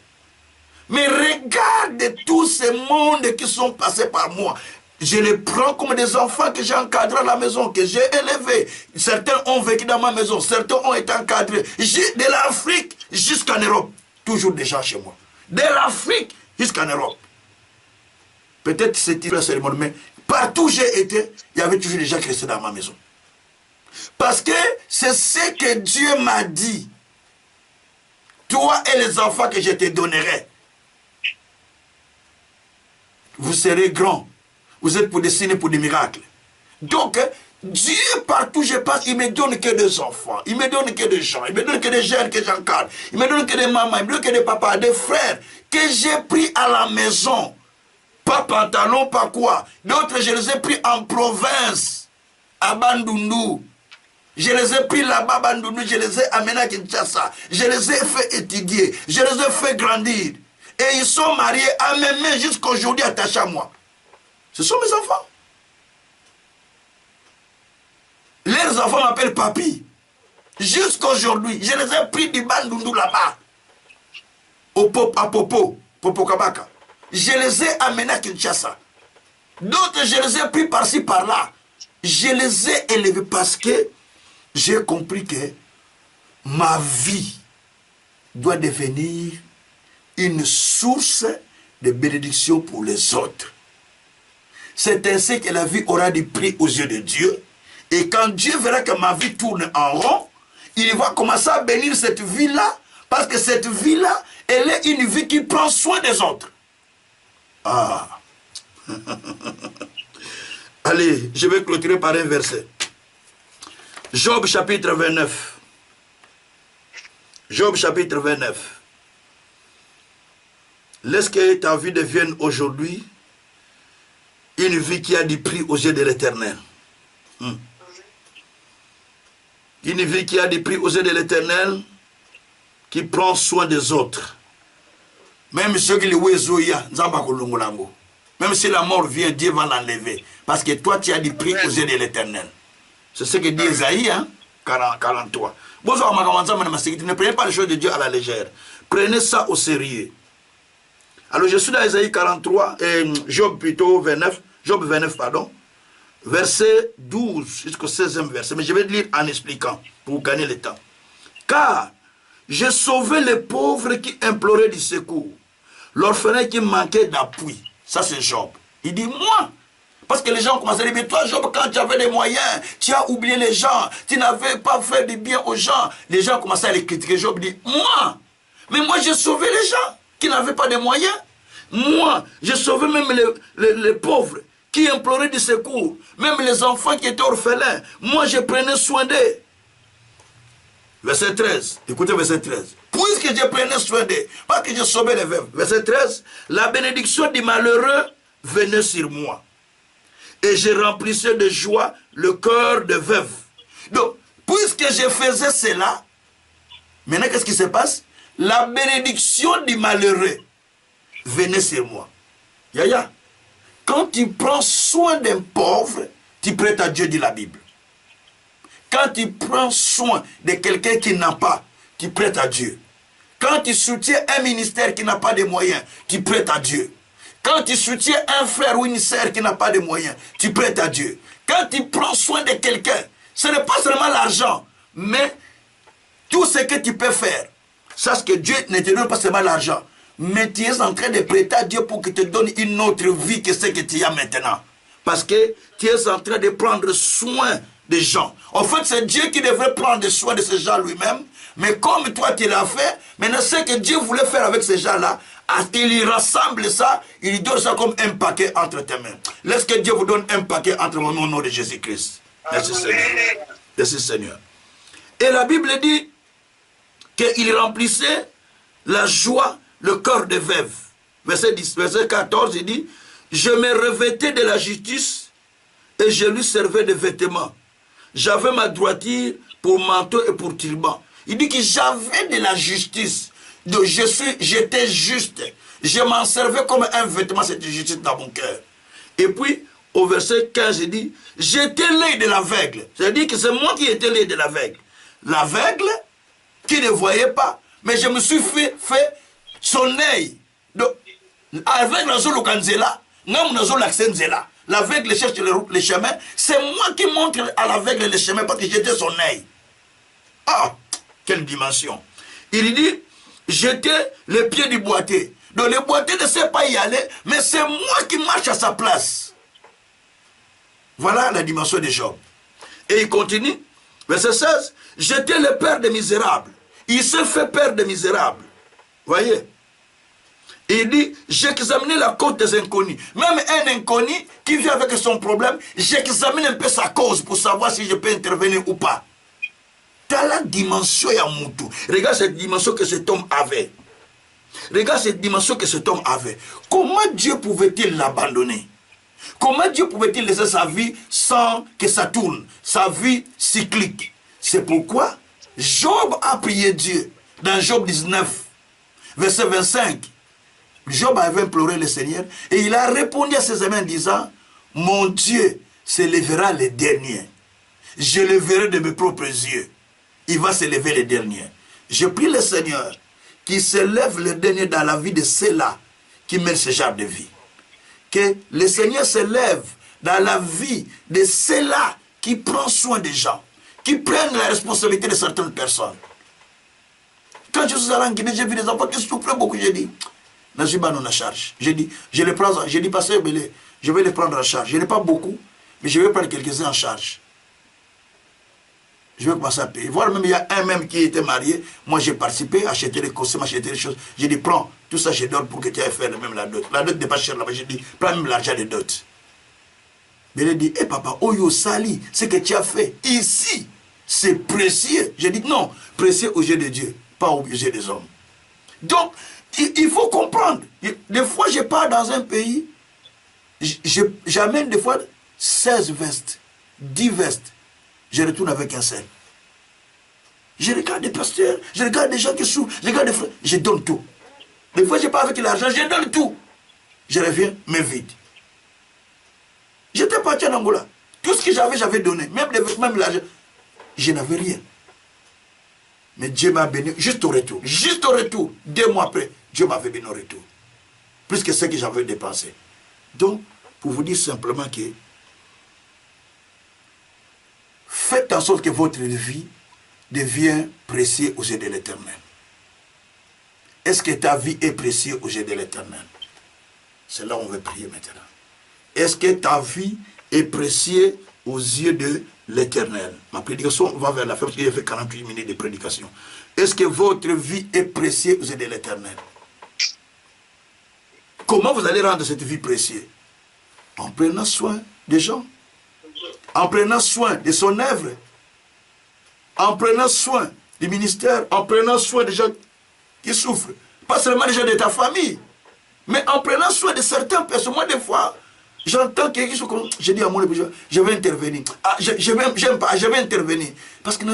Mais regarde tous ces mondes qui sont passés par moi. Je les prends comme des enfants que j'ai encadrés à la maison, que j'ai élevés. Certains ont vécu dans ma maison, certains ont été encadrés. De l'Afrique jusqu'en Europe. Toujours des gens chez moi. De l'Afrique jusqu'en Europe. Peut-être c'est une cérémonie, mais partout où j'ai été, il y avait toujours des gens qui restaient dans ma maison. Parce que c'est ce que Dieu m'a dit. Toi et les enfants que je te donnerai, vous serez grands. Vous êtes pour des signes, pour des miracles. Donc, Dieu, partout où je passe, il me donne que des enfants. Il me donne que des gens. Il me donne que des jeunes que j'encadre. Il me donne que des mamans. Il me donne que des papas, des frères que j'ai pris à la maison. Pas pantalon, pas quoi. D'autres, je les ai pris en province, à Bandundu. Je les ai pris là-bas, Bandundu. Je les ai amenés à Kinshasa. Je les ai fait étudier. Je les ai fait grandir. Et ils sont mariés à mes mains jusqu'à aujourd'hui attachés à moi. Ce sont mes enfants. Leurs enfants m'appellent papy. Jusqu'à aujourd'hui, je les ai pris du Bandundu là-bas. À Popo Kabaka. Je les ai amenés à Kinshasa. D'autres, je les ai pris par-ci, par-là. Je les ai élevés parce que j'ai compris que ma vie doit devenir une source de bénédiction pour les autres. C'est ainsi que la vie aura du prix aux yeux de Dieu. Et quand Dieu verra que ma vie tourne en rond, il va commencer à bénir cette vie-là, parce que cette vie-là, elle est une vie qui prend soin des autres. Ah. Allez, je vais clôturer par un verset. Job chapitre 29. Job chapitre 29. Laisse que ta vie devienne aujourd'hui une vie qui a du prix aux yeux de l'Éternel. Une vie qui a des prix aux yeux de l'Éternel, qui prend soin des autres. Même ceux qui les ouézoya, même si la mort vient, Dieu va l'enlever. Parce que toi, tu as des prix aux yeux de l'Éternel. C'est ce que dit Esaïe, hein, 43. Ne prenez pas les choses de Dieu à la légère. Prenez ça au sérieux. Alors je suis dans Esaïe 43, Job plutôt 29, Job 29, pardon. Verset 12 jusqu'au 16e verset. Mais je vais lire en expliquant pour gagner le temps. Car j'ai sauvé les pauvres qui imploraient du secours, l'orphelin qui manquait d'appui. Ça c'est Job. Il dit moi. Parce que les gens commencent à dire, mais toi Job, quand tu avais des moyens, tu as oublié les gens, tu n'avais pas fait du bien aux gens. Les gens commençaient à les critiquer. Job dit, moi. Mais moi j'ai sauvé les gens qui n'avaient pas de moyens. Moi, j'ai sauvé même les pauvres qui imploraient du secours, même les enfants qui étaient orphelins. Moi, je prenais soin d'eux. Verset 13. Écoutez verset 13. Puisque je prenais soin d'eux, parce que je sauvais les veuves. Verset 13. La bénédiction du malheureux venait sur moi. Et je remplissais de joie le cœur de veuve. Donc, puisque je faisais cela, maintenant, qu'est-ce qui se passe? La bénédiction du malheureux venez sur moi. Yaya, quand tu prends soin d'un pauvre, tu prêtes à Dieu, dit la Bible. Quand tu prends soin de quelqu'un qui n'a pas, tu prêtes à Dieu. Quand tu soutiens un ministère qui n'a pas de moyens, tu prêtes à Dieu. Quand tu soutiens un frère ou une sœur qui n'a pas de moyens, tu prêtes à Dieu. Quand tu prends soin de quelqu'un, ce n'est pas seulement l'argent, mais tout ce que tu peux faire. Sache que Dieu ne te donne pas seulement l'argent, mais tu es en train de prêter à Dieu pour qu'il te donne une autre vie que ce que tu as maintenant. Parce que tu es en train de prendre soin des gens. En fait, c'est Dieu qui devrait prendre soin de ces gens lui-même. Mais comme toi, tu l'as fait, maintenant, ce que Dieu voulait faire avec ces gens-là, il rassemble ça, il donne ça comme un paquet entre tes mains. Laisse que Dieu vous donne un paquet entre vos mains au nom de Jésus-Christ. Merci Seigneur. Merci Seigneur. Et la Bible dit qu'il remplissait la joie, le cœur de veuve. Verset 14, il dit, je me revêtais de la justice et je lui servais de vêtements. J'avais ma droiture pour manteau et pour turban. Il dit que j'avais de la justice. Donc j'étais juste. Je m'en servais comme un vêtement, cette justice dans mon cœur. Et puis, au verset 15, il dit, j'étais l'œil de l'aveugle. C'est-à-dire que c'est moi qui étais l'œil de l'aveugle. L'aveugle qui ne voyait pas, mais je me suis fait son œil. Donc, avec la zone Kanzela, l'aveugle cherche le chemin. C'est moi qui montre à l'aveugle le chemin parce que j'étais son œil. Ah, quelle dimension. Il dit, j'étais le pied du boiteux. Donc le boiteux ne sait pas y aller, mais c'est moi qui marche à sa place. Voilà la dimension de Job. Et il continue, verset 16, j'étais le père des misérables. Il se fait père des misérables. Voyez. Il dit, j'examine la cause des inconnus. Même un inconnu qui vient avec son problème, j'examine un peu sa cause pour savoir si je peux intervenir ou pas. Dans la dimension Yamutu. Regarde cette dimension que cet homme avait. Regarde cette dimension que cet homme avait. Comment Dieu pouvait-il l'abandonner? Comment Dieu pouvait-il laisser sa vie sans que ça tourne? Sa vie cyclique. C'est pourquoi Job a prié Dieu. Dans Job 19, verset 25. Job avait imploré le Seigneur et il a répondu à ses amis en disant, mon Dieu se lèvera le dernier. Je le verrai de mes propres yeux. Il va se lever le dernier. Je prie le Seigneur qui se lève le dernier dans la vie de ceux-là qui mènent ce genre de vie. Que le Seigneur se lève dans la vie de ceux-là qui prennent soin des gens, qui prennent la responsabilité de certaines personnes. Quand je suis allé en Guinée, j'ai vu des enfants qui souffraient beaucoup. J'ai dit, Najiba non a charge. J'ai dit, je les prends, j'ai dit, pasteur Belé, je vais les prendre en charge. Je n'ai pas beaucoup, mais je vais prendre quelques-uns en charge. Je vais commencer à payer. Voir même, il y a un même qui était marié. Moi, j'ai participé, acheté les costumes, acheté les choses. J'ai dit, prends, tout ça, je donne pour que tu ailles faire même la dot. La dot n'est pas chère là-bas. J'ai dit, prends même l'argent de dot. Mais il a dit, hé papa, Oyo Sali, ce que tu as fait ici, c'est précieux. J'ai dit, non, précieux aux yeux de Dieu, pas aux yeux des hommes. Donc, il faut comprendre. Des fois, je pars dans un pays, j'amène des fois 16 vestes. 10 vestes, je retourne avec un seul. Je regarde des pasteurs, je regarde des gens qui souffrent, je regarde des frères, je donne tout. Des fois, je pars avec l'argent, je donne tout. Je reviens, mais vide. J'étais parti en Angola. Tout ce que j'avais donné. Même les vêtements, même l'argent. Je n'avais rien. Mais Dieu m'a béni juste au retour. Juste au retour. 2 mois après, Dieu m'avait béni au retour. Plus que ce que j'avais dépensé. Donc, pour vous dire simplement que faites en sorte que votre vie devienne précieuse aux yeux de l'Éternel. Est-ce que ta vie est précieuse aux yeux de l'Éternel? C'est là où on veut prier maintenant. Est-ce que ta vie est précieuse aux yeux de l'Éternel? Ma prédication va vers la fin parce que j'ai fait 48 minutes de prédication. Est-ce que votre vie est précieuse aux yeux de l'Éternel? Comment vous allez rendre cette vie précieuse? En prenant soin des gens, en prenant soin de son œuvre, en prenant soin du ministère, en prenant soin des gens qui souffrent. Pas seulement les gens de ta famille, mais en prenant soin de certaines personnes. Moi, des fois, j'entends quelqu'un qui sont comme... Je dis à mon épouse, je vais intervenir. Ah, j'aime pas, je vais intervenir. Parce que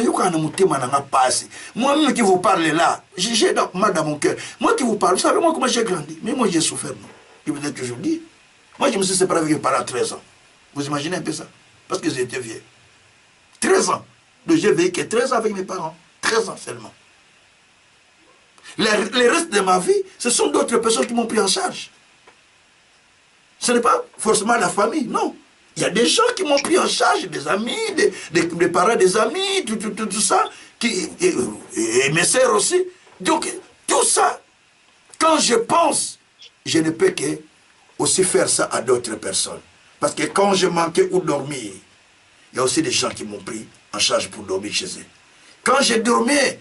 moi-même qui vous parle là, j'ai mal dans mon cœur. Moi qui vous parle, vous savez moi comment j'ai grandi. Mais moi j'ai souffert, non. Je vous ai toujours dit. Moi je me suis séparé avec mes parents à 13 ans. Vous imaginez un peu ça? Parce que j'étais vieux. 13 ans. Donc j'ai vécu 13 ans avec mes parents. 13 ans seulement. Les restes de ma vie, ce sont d'autres personnes qui m'ont pris en charge. Ce n'est pas forcément la famille, non. Il y a des gens qui m'ont pris en charge, des amis, des parents, des amis, tout ça, et mes sœurs aussi. Donc, tout ça, quand je pense, je ne peux que aussi faire ça à d'autres personnes. Parce que quand je manquais où dormir, il y a aussi des gens qui m'ont pris en charge pour dormir chez eux. Quand je dormais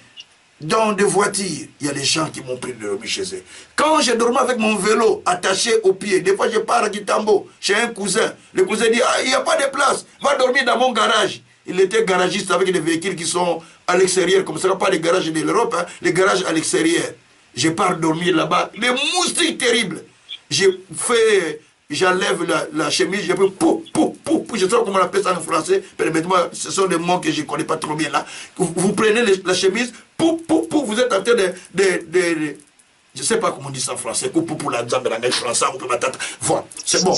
dans des voitures, il y a des gens qui m'ont pris de dormir chez eux. Quand je dormais avec mon vélo attaché au pied, des fois je pars à Kitambo, chez un cousin. Le cousin dit, ah, il n'y a pas de place, va dormir dans mon garage. Il était garagiste avec des véhicules qui sont à l'extérieur, comme ça, pas les garages de l'Europe, hein, les garages à l'extérieur. Je pars dormir là-bas, les moustiques terribles. J'enlève la chemise, je fais pou, je sais pas comment on appelle ça en français, permettez-moi, ce sont des mots que je ne connais pas trop bien là. Vous prenez la chemise, pou, vous êtes en train de je ne sais pas comment on dit ça en français, pour la jambe, la français, ou pour la tête, voilà, c'est bon.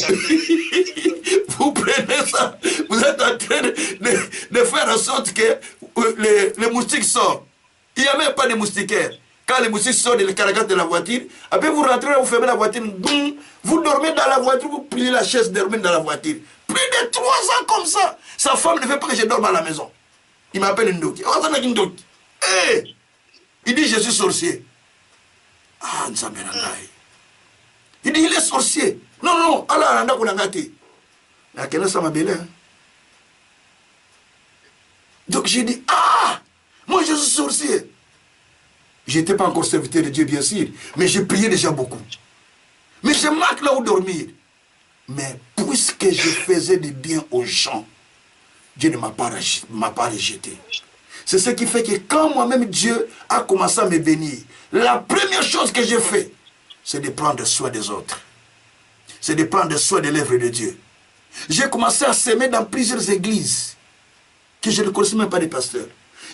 Vous prenez ça, vous êtes en train de faire en sorte que les moustiques sortent. Il n'y a même pas de moustiquaires. Quand les moustiques sortent de la caractère de la voiture, après vous rentrez, vous fermez la voiture, boum, vous dormez dans la voiture, vous pliez la chaise, dormez dans la voiture. Plus de 3 ans comme ça. Sa femme ne veut pas que je dorme à la maison. Il m'appelle Ndoki. Hey! Il dit, je suis sorcier. Ah, il dit, il est sorcier. Non, Allah, donc j'ai dit, ah, moi je suis sorcier. Je n'étais pas encore serviteur de Dieu, bien sûr, mais j'ai prié déjà beaucoup. Mais je manque là où dormir. Mais puisque je faisais du bien aux gens, Dieu ne m'a pas rejeté. C'est ce qui fait que quand moi-même Dieu a commencé à me bénir, la première chose que j'ai fait, c'est de prendre soin des autres. C'est de prendre soin de l'œuvre de Dieu. J'ai commencé à s'aimer dans plusieurs églises que je ne connaissais même pas des pasteurs.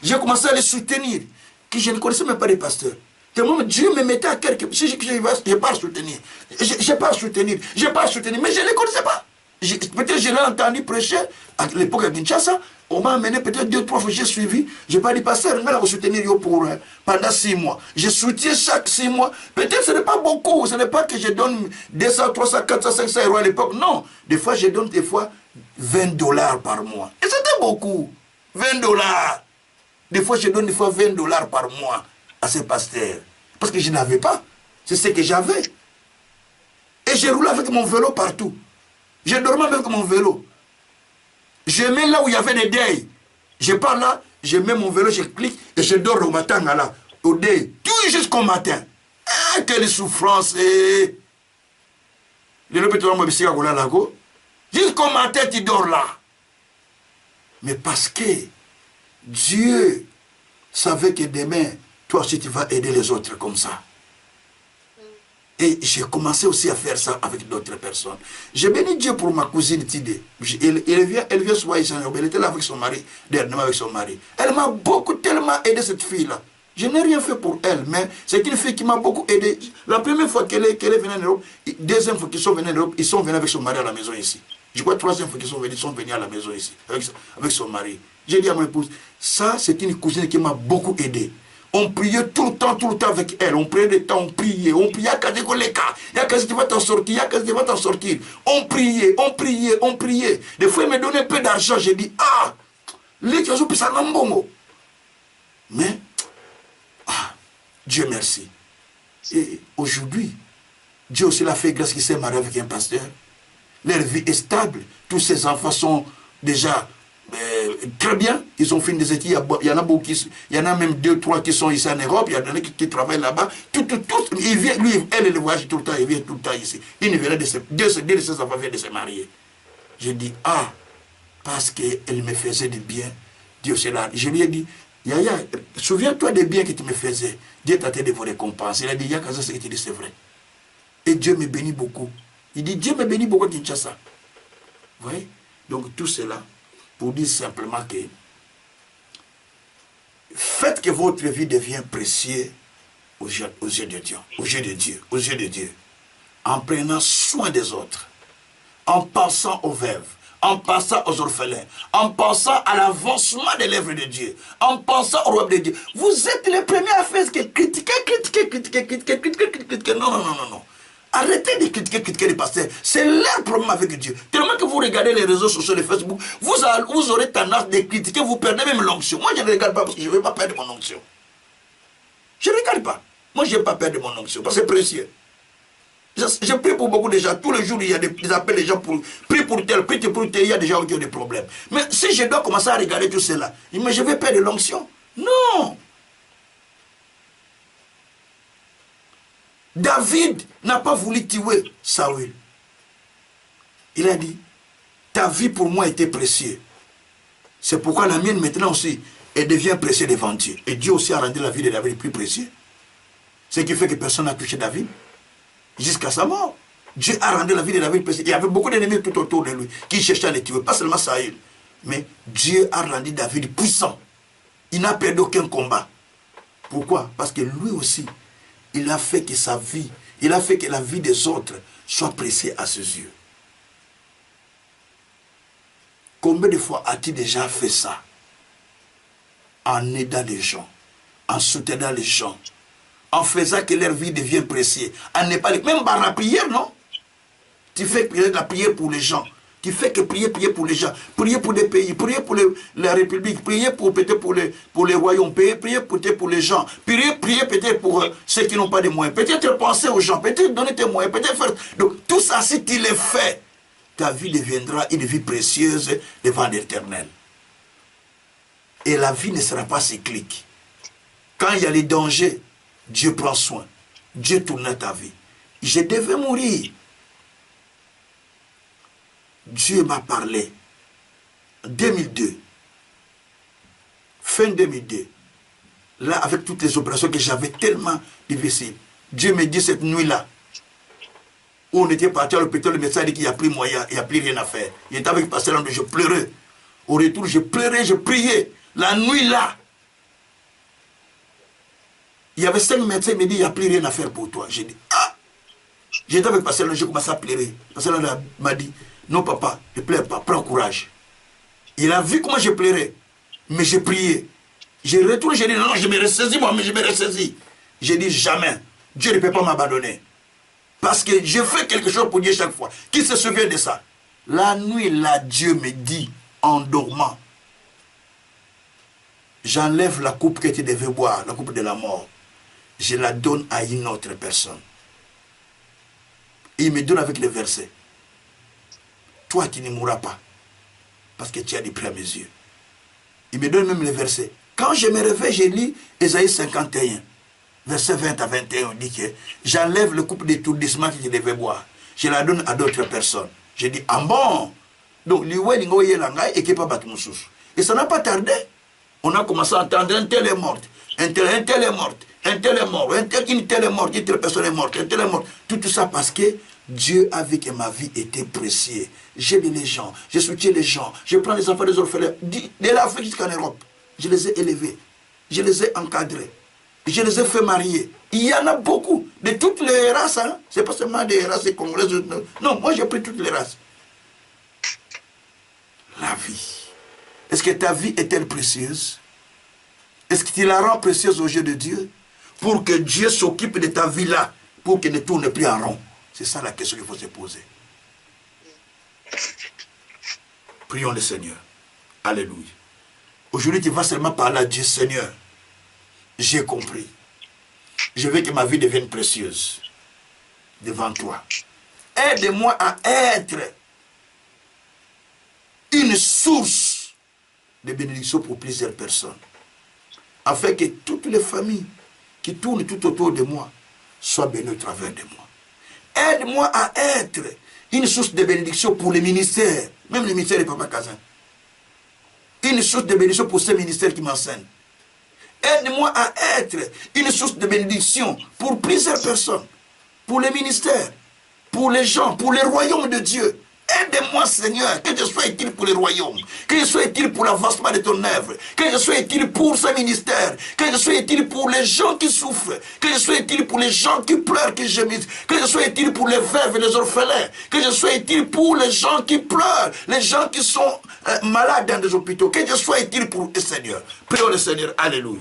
J'ai commencé à les soutenir, que je ne connaissais même pas des pasteurs. Tellement Dieu me mettait à quelque chose, je ne pas soutenir. Je ne pas soutenir, mais je ne les connaissais pas. Peut-être je l'ai entendu prêcher à l'époque à Kinshasa. On m'a amené peut-être 2 ou 3 fois, j'ai suivi. Je n'ai pas dit, pasteur, on va soutenir pendant 6 mois. Je soutiens chaque 6 mois. Peut-être ce n'est pas beaucoup. Ce n'est pas que je donne 200, 300, 400, 500 euros à l'époque. Non. Des fois, je donne $20 par mois. Et c'était beaucoup. $20. Des fois, je donne $20 par mois à ces pasteurs. Parce que je n'avais pas. C'est ce que j'avais. Et je roulais avec mon vélo partout. Je dormais avec mon vélo. Je mets là où il y avait des deuils. Je pars là, je mets mon vélo, je clique et je dors au matin là. Au deuil. Tout jusqu'au matin. Ah, quelle souffrance. Jusqu'au matin, tu dors là. Mais parce que Dieu savait que demain, toi aussi tu vas aider les autres comme ça. Et j'ai commencé aussi à faire ça avec d'autres personnes. J'ai béni Dieu pour ma cousine Tidé. Elle vient souvent ici. Elle était là avec son mari, dernièrement avec son mari. Elle m'a beaucoup, tellement aidé, cette fille-là. Je n'ai rien fait pour elle, mais c'est une fille qui m'a beaucoup aidé. La première fois qu'elle est venue en Europe, deuxième fois qu'ils sont venus en Europe, ils sont venus avec son mari à la maison ici. Je crois troisième fois qu'ils sont venus à la maison ici, avec son mari. J'ai dit à mon épouse, ça c'est une cousine qui m'a beaucoup aidé. On priait tout le temps avec elle. On prenait le temps, on priait. Il y a quasi les cas. Il y a quasi tu vas t'en sortir. Il y a quasi tu vas t'en sortir. On priait. Des fois, il me donnait un peu d'argent. J'ai dit, ah, les gens ont ça dans bon. Mais, Dieu merci. Et aujourd'hui, Dieu aussi l'a fait grâce qu'il s'est marié avec un pasteur. Leur vie est stable. Tous ses enfants sont déjà très bien, ils ont fini des études, il y en a beaucoup, il y en a même 2, 3 qui sont ici en Europe, il y en a qui travaillent là-bas, il vient, lui, elle voyage tout le temps, il vient tout le temps ici. Il venait de ses enfants viennent de se marier. Je dis, ah, parce qu'elle me faisait du bien, Dieu c'est là. Je lui ai dit, Yaya, souviens-toi des biens que tu me faisais, Dieu t'a de vos récompenses. Il a dit, Yaka, ce que tu dis, c'est vrai. Et Dieu me bénit beaucoup. Il dit, Dieu me bénit beaucoup à Kinshasa. Vous voyez? Donc tout cela, pour dire simplement que faites que votre vie devienne précieuse aux yeux de Dieu, aux yeux de Dieu, en prenant soin des autres, en pensant aux veuves, en pensant aux orphelins, en pensant à l'avancement de l'œuvre de Dieu, en pensant au royaume de Dieu. Vous êtes les premiers à faire ce que critiquer. Non. Arrêtez de critiquer les pasteurs. C'est leur problème avec Dieu. Tellement que vous regardez les réseaux sociaux, les Facebook, vous aurez tendance de critiquer, vous perdez même l'onction. Moi, je ne regarde pas parce que je ne veux pas perdre mon onction. Je ne regarde pas. Moi, je ne veux pas perdre mon onction parce que c'est précieux. Je prie pour beaucoup de gens. Tous les jours, il y a des appels, les gens pour prier pour tel, il y a des gens qui ont des problèmes. Mais si je dois commencer à regarder tout cela, mais je vais perdre l'onction. Non. David n'a pas voulu tuer Saül. Il a dit, ta vie pour moi était précieuse. C'est pourquoi la mienne maintenant aussi, elle devient précieuse devant Dieu. Et Dieu aussi a rendu la vie de David plus précieuse. Ce qui fait que personne n'a touché David jusqu'à sa mort. Dieu a rendu la vie de David précieuse. Il y avait beaucoup d'ennemis tout autour de lui qui cherchaient à le tuer, pas seulement Saül. Mais Dieu a rendu David puissant. Il n'a perdu aucun combat. Pourquoi? Parce que lui aussi, il a fait que sa vie, il a fait que la vie des autres soit précieuse à ses yeux. Combien de fois as-tu déjà fait ça? En aidant les gens, en soutenant les gens, en faisant que leur vie devienne précieuse. En n'est pas même par la prière, non? Tu fais la prière pour les gens. Tu fais que prier pour les gens, prier pour des pays, prier pour la République, prier peut-être pour les royaumes, prier peut-être pour les gens, prier peut-être pour ceux qui n'ont pas de moyens, peut-être penser aux gens, peut-être donner tes moyens, peut-être faire... Donc tout ça, si tu le fais, ta vie deviendra une vie précieuse devant l'Éternel. Et la vie ne sera pas cyclique. Quand il y a les dangers, Dieu prend soin. Dieu tourne ta vie. Je devais mourir. Dieu m'a parlé. 2002. Fin 2002. Là, avec toutes les opérations que j'avais tellement difficiles. Dieu me dit cette nuit-là, où on était parti à l'hôpital, le médecin a dit qu'il n'y a plus moyen, il n'y a plus rien à faire. Il était avec le pasteur, je pleurais. Au retour, je pleurais, je priais. La nuit-là, il y avait 5 médecins, il me dit, il n'y a plus rien à faire pour toi. J'ai dit, ah! J'étais avec le pasteur, j'ai commencé à pleurer. Le pasteur m'a dit, non papa, ne pleure pas, prends courage. Il a vu comment je pleurais, mais j'ai prié. Je retourne, j'ai dit, non, je me ressaisis moi, mais je me ressaisis. J'ai dit, jamais, Dieu ne peut pas m'abandonner. Parce que je fais quelque chose pour Dieu chaque fois. Qui se souvient de ça? La nuit, là, Dieu me dit, en dormant, j'enlève la coupe que tu devais boire, la coupe de la mort. Je la donne à une autre personne. Et il me donne avec le verset. Toi, tu ne mourras pas. Parce que tu as des prix à mes yeux. Il me donne même le verset. Quand je me réveille, je lis Ésaïe 51. Verset 20 à 21, on dit que j'enlève le coupe d'étourdissement que je devais boire. Je la donne à d'autres personnes. Je dis, ah bon? Donc, et ça n'a pas tardé. On a commencé à entendre un tel est mort, un tel est mort, un tel est mort, une telle est morte, une telle personne est morte, un tel est mort. Tout ça parce que Dieu a vu que ma vie était précieuse. J'aide les gens, je soutiens les gens, je prends les enfants des orphelins, de l'Afrique jusqu'en Europe. Je les ai élevés, je les ai encadrés, je les ai fait marier. Il y en a beaucoup, de toutes les races. Hein? Ce n'est pas seulement des races congolaises. Non, moi j'ai pris toutes les races. La vie. Est-ce que ta vie est-elle précieuse? Est-ce que tu la rends précieuse aux yeux de Dieu? Pour que Dieu s'occupe de ta vie là, pour qu'elle ne tourne plus en rond. C'est ça la question qu'il faut se poser. Prions le Seigneur. Alléluia. Aujourd'hui, tu vas seulement parler à Dieu. Seigneur, j'ai compris. Je veux que ma vie devienne précieuse devant toi. Aide-moi à être une source de bénédiction pour plusieurs personnes. Afin que toutes les familles qui tournent tout autour de moi soient bénies au travers de moi. Aide-moi à être une source de bénédiction pour les ministères, même le ministère de Papa Kazan. Une source de bénédiction pour ces ministères qui m'enseignent. Aide-moi à être une source de bénédiction pour plusieurs personnes, pour les ministères, pour les gens, pour les royaumes de Dieu. Aide-moi, Seigneur, que je sois utile pour les royaumes, que je sois utile pour l'avancement de ton œuvre, que je sois utile pour ce ministère, que je sois utile pour les gens qui souffrent, que je sois utile pour les gens qui pleurent, qui gémissent, que je sois utile pour les veuves et les orphelins, que je sois utile pour les gens qui pleurent, les gens qui sont malades dans des hôpitaux, que je sois utile pour eux, Seigneur. Prions le Seigneur, alléluia.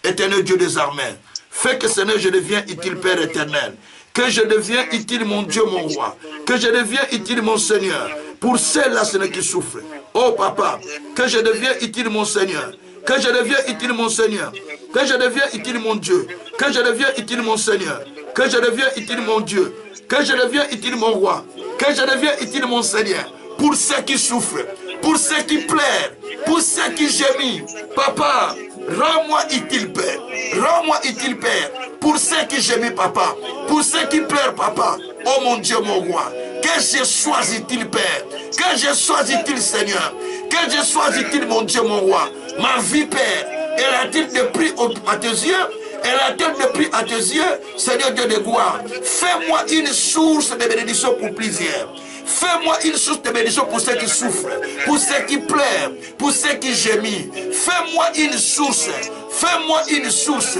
Éternel Dieu des armées, fais que, Seigneur, je devienne utile, Père éternel. Que je devienne utile, mon Dieu, mon roi. Que je devienne utile, mon Seigneur. Pour ceux-là, Seigneur, qui souffrent. Oh, Papa, que je devienne utile, mon Seigneur. Que je devienne utile, mon Seigneur. Que je devienne utile, mon Dieu. Que je devienne utile, mon Seigneur. Que je devienne utile, mon Dieu. Que je devienne utile, mon roi. Que je devienne utile, mon Seigneur. Pour ceux qui souffrent. Pour ceux qui pleurent. Pour ceux qui gémissent. Papa, rends-moi utile, Père. Rends-moi utile, Père. Pour ceux qui gémissent, Papa. Pour ceux qui pleurent, Papa. Oh mon Dieu, mon roi. Que je sois utile, Père. Que je sois utile, Seigneur. Que je sois utile, mon Dieu, mon roi. Ma vie, Père, elle a-t-il de prix à tes yeux? Elle a-t-elle de prix à tes yeux? Seigneur Dieu de gloire. Fais-moi une source de bénédiction pour plusieurs. Fais-moi une source de bénédiction pour ceux qui souffrent, pour ceux qui pleurent, pour ceux qui gémissent. Fais-moi une source. Fais-moi une source.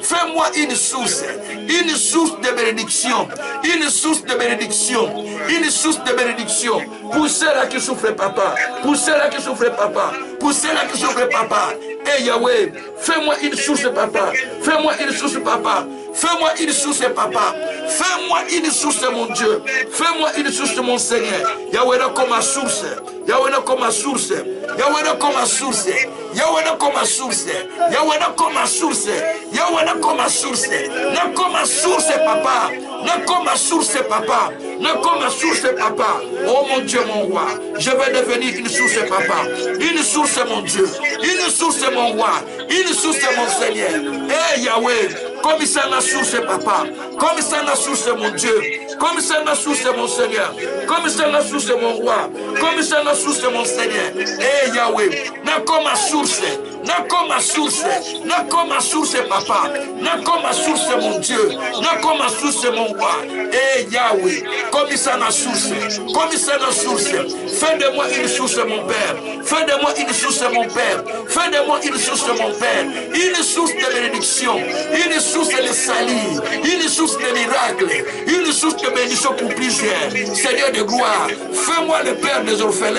Fais-moi une source. Une source de bénédiction. Une source de bénédiction. Une source de bénédiction. Pour ceux-là qui souffrent, Papa. Pour ceux-là qui souffrent, Papa. Pour ceux-là qui souffrent, Papa. Eh Yahweh, fais-moi une source, Papa. Fais-moi une source, Papa. Fais-moi une source, Papa. Fais-moi une source, mon Dieu. Fais-moi une source, mon Seigneur. Yahweh, non comme ma source. Yahweh, non comme ma source. Yahweh, non comme ma source. Yahweh, non comme ma source. Yahweh, non comme ma source. Yahweh, non comme ma source. Non comme ma source, Papa. Non comme ma source, Papa. Non comme ma source, Papa. Oh mon Dieu, mon roi. Je vais devenir une source, Papa. Une source, mon Dieu. Une source, mon roi. Une source, mon Seigneur. Eh Yahweh. Comme ça la source, Papa. Comme ça la source, mon Dieu. Comme ça la source, mon Seigneur. Comme ça la source, mon roi. Comme ça la source, mon Seigneur. Eh Yahweh. Non comme ma source. Non comme ma source. Non comme ma source, Papa. Non comme ma source, mon Dieu. Non comme ma source, mon roi. Eh Yahweh. Comme ça la source. Comme ça la source. Fais de moi une source, mon Père. Fais de moi une source, mon Père. Fais de moi une source, mon Père. Une source de bénédiction. Une source de salut. Une source de miracle. Une source de bénédiction pour plusieurs. Seigneur de gloire. Fais-moi le Père des orphelins.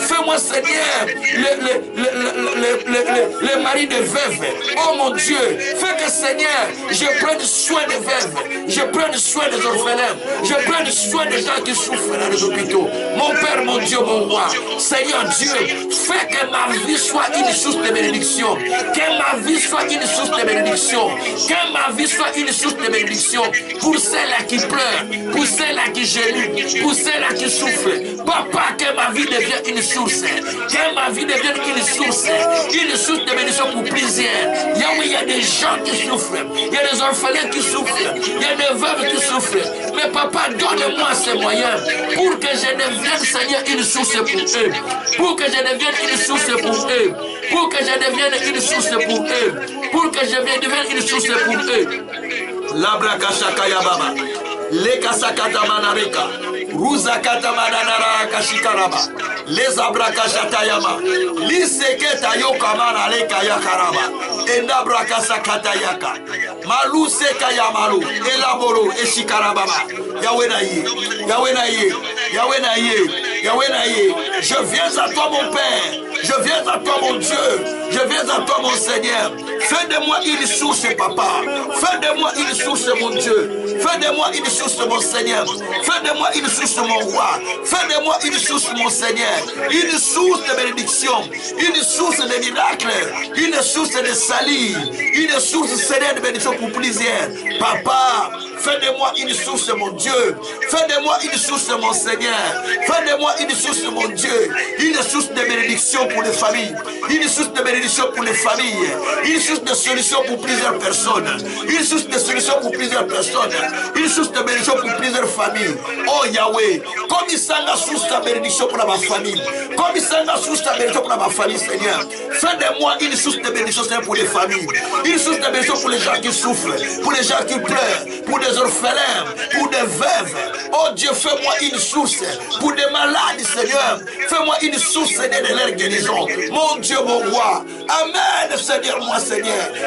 Fais-moi, Seigneur, le mari de veuves. Oh mon Dieu. Fais que, Seigneur, je prenne soin des veuves. Je prenne soin des orphelins. Je prenne soin des gens qui souffrent dans les hôpitaux. Mon Père, mon Dieu, mon roi. Seigneur Dieu, fais que ma vie soit une source de bénédiction. Que ma vie soit une source de bénédiction. Que ma vie soit une source de bénédiction pour ceux-là qui pleurent, pour ceux-là qui gémissent, pour ceux-là qui souffrent. Papa, que ma vie devienne une source. Que ma vie devienne une source de bénédiction pour plusieurs. Yahweh, il y a des gens qui souffrent. Il y a des orphelins qui souffrent. Il y a des veuves qui souffrent. Mais papa, donne-moi ces moyens pour que je devienne, Seigneur, une source pour eux. Pour que je devienne une source pour eux. Pour que je devienne une source pour eux. Pour Pour que je vienne devenir une source pour eux. Labrakashakaya baba. Lekasakata manareka. Ruzakata mananara kashikaraba. Les abrakashatayama. Liseketa yokamana leka yakaraba. Endabrakasakatayaka. Malou sekayamalu. Elaboro eshikarababa. Yahweh naïe. Yahweh naïe. Yahweh naïe. Yahweh naïe. Je viens à toi mon Père. Je viens à toi mon Dieu. Je viens à toi mon Seigneur. Fais de moi une source, papa. Fais de moi une source, mon Dieu. Fais de moi une source, mon Seigneur. Fais de moi une source, mon roi. Fais de moi une source, mon Seigneur. Une source de bénédiction. Une source de miracle. Une source de salut. Une source, Seigneur, de bénédiction pour plusieurs. Papa, fais de moi une source, mon Dieu. Fais de moi une source, mon Seigneur. Fais de moi une source, mon Dieu. Une source de bénédiction pour les familles. Une source de bénédiction pour les familles. Une source de solution pour plusieurs personnes. Une source de solution pour plusieurs personnes. Une source de bénédiction pour plusieurs familles. Oh Yahweh, comme il s'en a source de bénédiction pour ma famille. Comme il s'en a source de bénédiction pour ma famille, Seigneur. Fais de moi une source de bénédiction, Seigneur, pour les familles. Une source de bénédiction pour les gens qui souffrent. Pour les gens qui pleurent. Pour des orphelins. Pour des veuves. Oh Dieu, fais-moi une source. Pour des malades, Seigneur. Fais-moi une source, Seigneur, de leur guérison. Mon Dieu, mon roi. Amen, Seigneur, moi, Seigneur.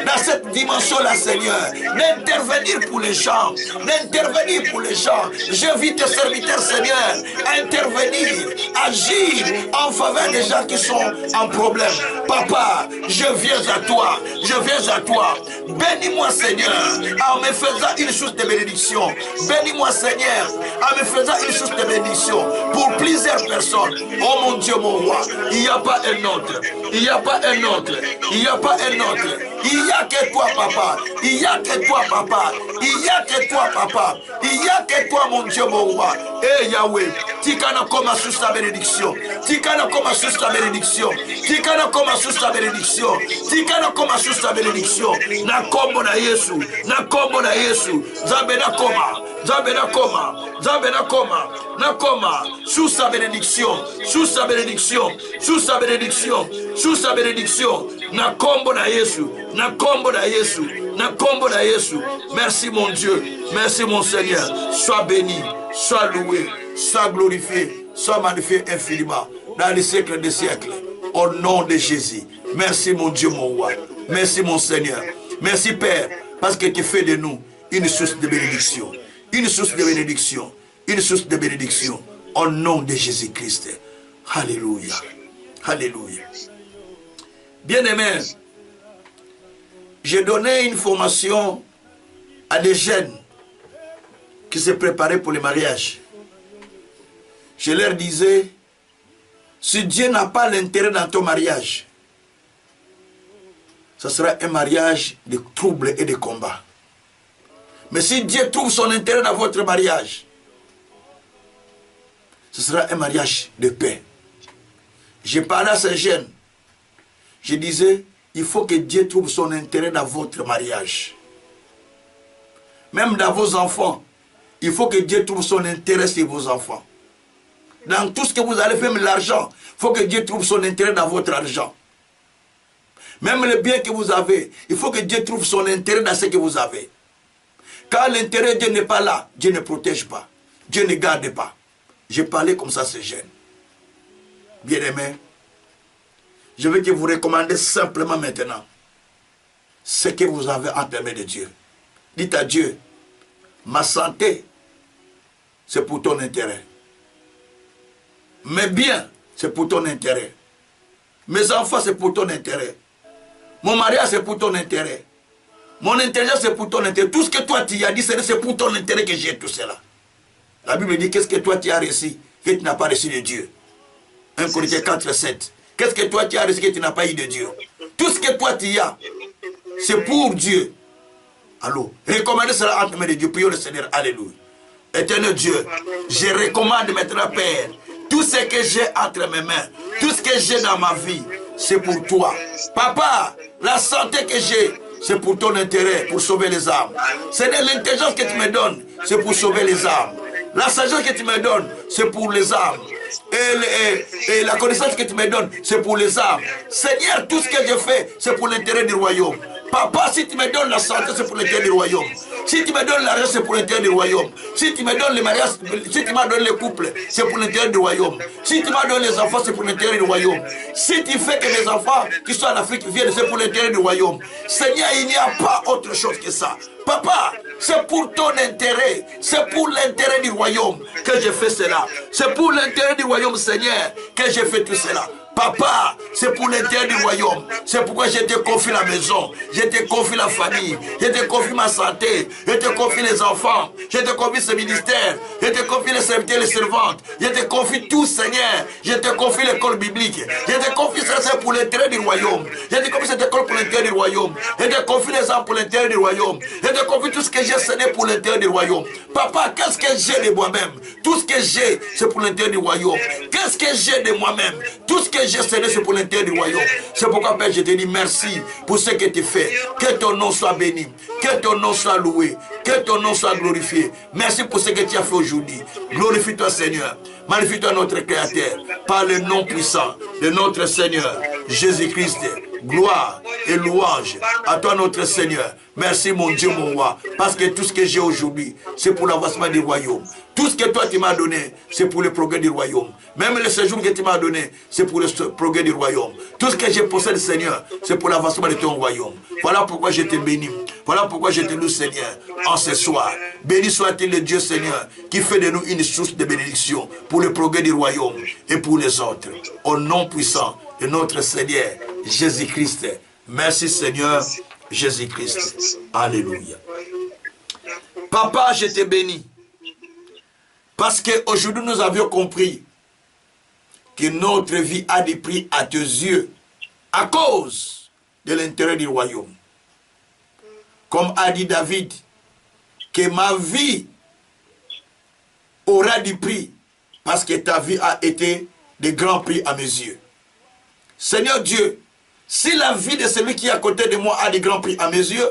Dans cette dimension-là, Seigneur. D'intervenir pour les gens. D'intervenir pour les gens. Je vis tes serviteurs, Seigneur. Intervenir. Agir en faveur des gens qui sont en problème. Papa, je viens à toi. Je viens à toi. Bénis-moi, Seigneur, en me faisant une source de bénédiction. Bénis-moi, Seigneur, en me faisant une source de bénédiction pour plusieurs personnes. Oh mon Dieu, mon roi, il n'y a pas un autre. Il n'y a pas un autre. Il n'y a pas un autre. Il n'y a que toi, papa. Il n'y a que toi, papa. Il n'y a que toi, papa. Il n'y a que toi, mon Dieu, mon roi. Eh Yahweh, Tikana comme source de bénédiction. Tikana comme source de bénédiction. Tikana comme source de bénédiction. Tikana comme source de bénédiction. Na kombo na Yesu. Na kombo na Yesu. Zambe na koma. Zambe na koma. Zambe na koma. Na koma. Source de bénédiction. Source de bénédiction. Source de bénédiction. Source de bénédiction. Na kombo na Yesu. Na kombo na Yesu. Na kombo na Yesu. Merci mon Dieu. Merci mon Seigneur. Sois béni. Sois loué. Sois glorifié. Sois magnifié infiniment. Dans les siècles des siècles. Au nom de Jésus. Merci mon Dieu, mon roi. Merci mon Seigneur. Merci Père. Parce que tu fais de nous une source de bénédiction. Une source de bénédiction. Une source de bénédiction. Au nom de Jésus-Christ. Alléluia. Alléluia. Bien-aimés, j'ai donné une formation à des jeunes qui se préparaient pour le mariage. Je leur disais, si Dieu n'a pas l'intérêt dans ton mariage, ce sera un mariage de troubles et de combats. Mais si Dieu trouve son intérêt dans votre mariage, ce sera un mariage de paix. J'ai parlé à ces jeunes. Je disais, il faut que Dieu trouve son intérêt dans votre mariage. Même dans vos enfants, il faut que Dieu trouve son intérêt sur vos enfants. Dans tout ce que vous allez faire, même l'argent, il faut que Dieu trouve son intérêt dans votre argent. Même le bien que vous avez, il faut que Dieu trouve son intérêt dans ce que vous avez. Quand l'intérêt de Dieu n'est pas là, Dieu ne protège pas. Dieu ne garde pas. J'ai parlé comme ça, ces jeunes. Bien-aimés, je vais que vous recommander simplement maintenant ce que vous avez entre les mains de Dieu. Dites à Dieu, ma santé, c'est pour ton intérêt. Mes biens, c'est pour ton intérêt. Mes enfants, c'est pour ton intérêt. Mon mariage, c'est pour ton intérêt. Mon intelligence, c'est pour ton intérêt. Tout ce que toi, tu as dit, c'est pour ton intérêt que j'ai tout cela. La Bible dit, qu'est-ce que toi, tu as reçu que tu n'as pas reçu de Dieu? 1 Corinthiens 4, 7. Qu'est-ce que toi, tu as reçu que tu n'as pas eu de Dieu? Tout ce que toi, tu as, c'est pour Dieu. Allô, recommandez cela entre les mains de Dieu. Prions le Seigneur. Alléluia. Éternel Dieu, je recommande maintenant, Père, tout ce que j'ai entre mes mains, tout ce que j'ai dans ma vie, c'est pour toi. Papa, la santé que j'ai, c'est pour ton intérêt, pour sauver les âmes. C'est l'intelligence que tu me donnes, c'est pour sauver les âmes. La sagesse que tu me donnes, c'est pour les âmes. Et la connaissance que tu me donnes, c'est pour les âmes. Seigneur, tout ce que je fais, c'est pour l'intérêt du royaume. Papa, si tu me donnes la santé, c'est pour l'intérêt du royaume. Si tu me donnes l'argent, c'est pour l'intérêt du royaume. Si tu me donnes les mariages, si tu m'as donné les couples, c'est pour l'intérêt du royaume. Si tu m'as donné les enfants, c'est pour l'intérêt du royaume. Si tu fais que mes enfants qui sont en Afrique viennent, c'est pour l'intérêt du royaume. Seigneur, il n'y a pas autre chose que ça. Papa, c'est pour ton intérêt, c'est pour l'intérêt du royaume que je fais cela. C'est pour l'intérêt du royaume, Seigneur, que je fais tout cela. Papa, c'est pour l'intérêt du royaume. C'est pourquoi je te confie la maison, je te confie la famille, je te confie ma santé, je te confie les enfants, je te confie ce ministère, je te confie les serviteurs et les servantes, je te confie tout, Seigneur. Je te confie l'école biblique, je te confie ça, c'est pour l'intérêt du royaume. Je te confie cette école pour l'intérêt du royaume. Je te confie les hommes pour l'intérêt du royaume. Je te confie tout ce que j'ai cédé pour l'intérêt du royaume. Papa, qu'est-ce que j'ai de moi-même? Tout ce que j'ai, c'est pour l'intérêt du royaume. Qu'est-ce que j'ai de moi-même? Tout ce que j'ai cédé, c'est pour l'intérêt du royaume. C'est pourquoi, Père, je te dis merci pour ce que tu fais. Que ton nom soit béni, que ton nom soit loué, que ton nom soit glorifié. Merci pour ce que tu as fait aujourd'hui. Glorifie-toi, Seigneur. Magnifie-toi, notre Créateur, par le nom puissant de notre Seigneur Jésus-Christ. Gloire et louange à toi, notre Seigneur. Merci, mon Dieu, mon roi, parce que tout ce que j'ai aujourd'hui, c'est pour l'avancement du royaume. Tout ce que toi, tu m'as donné, c'est pour le progrès du royaume. Même le séjour que tu m'as donné, c'est pour le progrès du royaume. Tout ce que je possède, Seigneur, c'est pour l'avancement de ton royaume. Voilà pourquoi je te bénis. Voilà pourquoi je te loue, Seigneur, en ce soir. Béni soit-il le Dieu, Seigneur, qui fait de nous une source de bénédiction pour le progrès du royaume et pour les autres. Au nom puissant de notre Seigneur Jésus-Christ. Merci, Seigneur Jésus-Christ. Alléluia. Papa, je te bénis. Parce qu'aujourd'hui, nous avions compris que notre vie a des prix à tes yeux à cause de l'intérêt du royaume. Comme a dit David, que ma vie aura du prix parce que ta vie a été de grands prix à mes yeux. Seigneur Dieu, si la vie de celui qui est à côté de moi a de grands prix à mes yeux,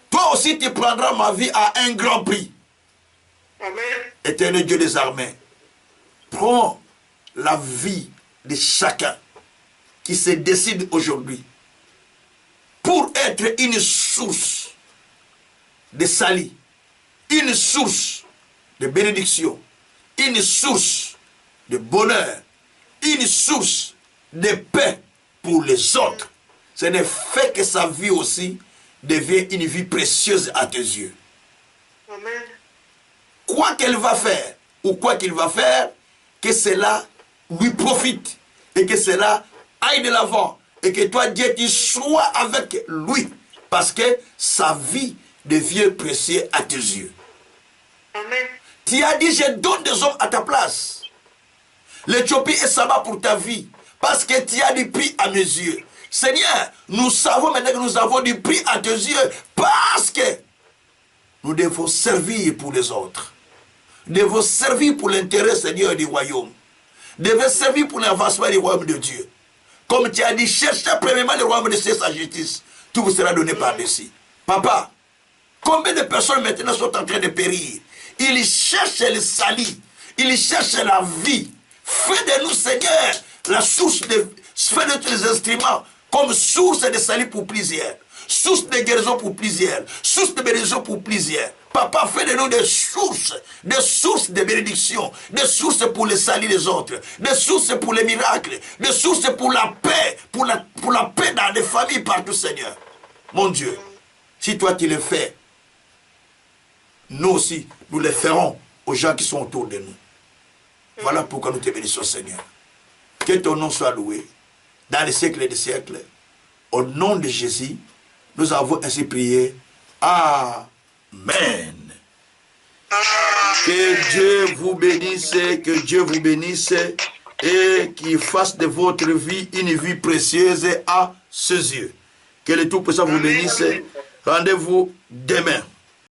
toi aussi tu prendras ma vie à un grand prix. Amen. Éternel Dieu des armées, prends la vie de chacun qui se décide aujourd'hui pour être une source de salut, une source de bénédiction, une source de bonheur, une source de paix pour les autres. Ce n'est fait que sa vie aussi devient une vie précieuse à tes yeux. Amen. Quoi qu'elle va faire, ou quoi qu'il va faire, que cela lui profite, et que cela aille de l'avant, et que toi, Dieu, tu sois avec lui, parce que sa vie devient précieuse à tes yeux. Amen. Tu as dit, je donne des hommes à ta place. L'Éthiopie est Saba pour ta vie, parce que tu as du prix à mes yeux. Seigneur, nous savons maintenant que nous avons du prix à tes yeux, parce que nous devons servir pour les autres. Nous devons servir pour l'intérêt, Seigneur, du royaume. Nous devons servir pour l'avancement du royaume de Dieu. Comme tu as dit, cherchez premièrement le royaume de Dieu, sa justice. Tout vous sera donné par-dessus. Papa, combien de personnes maintenant sont en train de périr? Ils cherchent le salut. Ils cherchent la vie. Fais de nous, Seigneur, la source de... Fais de tous les instruments comme source de salut pour plusieurs. Source de guérison pour plusieurs. Source de bénédiction pour plusieurs. Papa, fais de nous des sources de bénédiction, des sources pour le salut des autres, des sources pour les miracles, des sources pour la paix, pour la paix dans les familles partout, Seigneur. Mon Dieu, si toi tu le fais, nous aussi, nous le ferons aux gens qui sont autour de nous. Voilà pourquoi nous te bénissons, Seigneur. Que ton nom soit loué dans les siècles des siècles. Au nom de Jésus, nous avons ainsi prié. Amen. Que Dieu vous bénisse, que Dieu vous bénisse et qu'il fasse de votre vie une vie précieuse à ses yeux. Que le Tout-Puissant vous bénisse. Rendez-vous demain.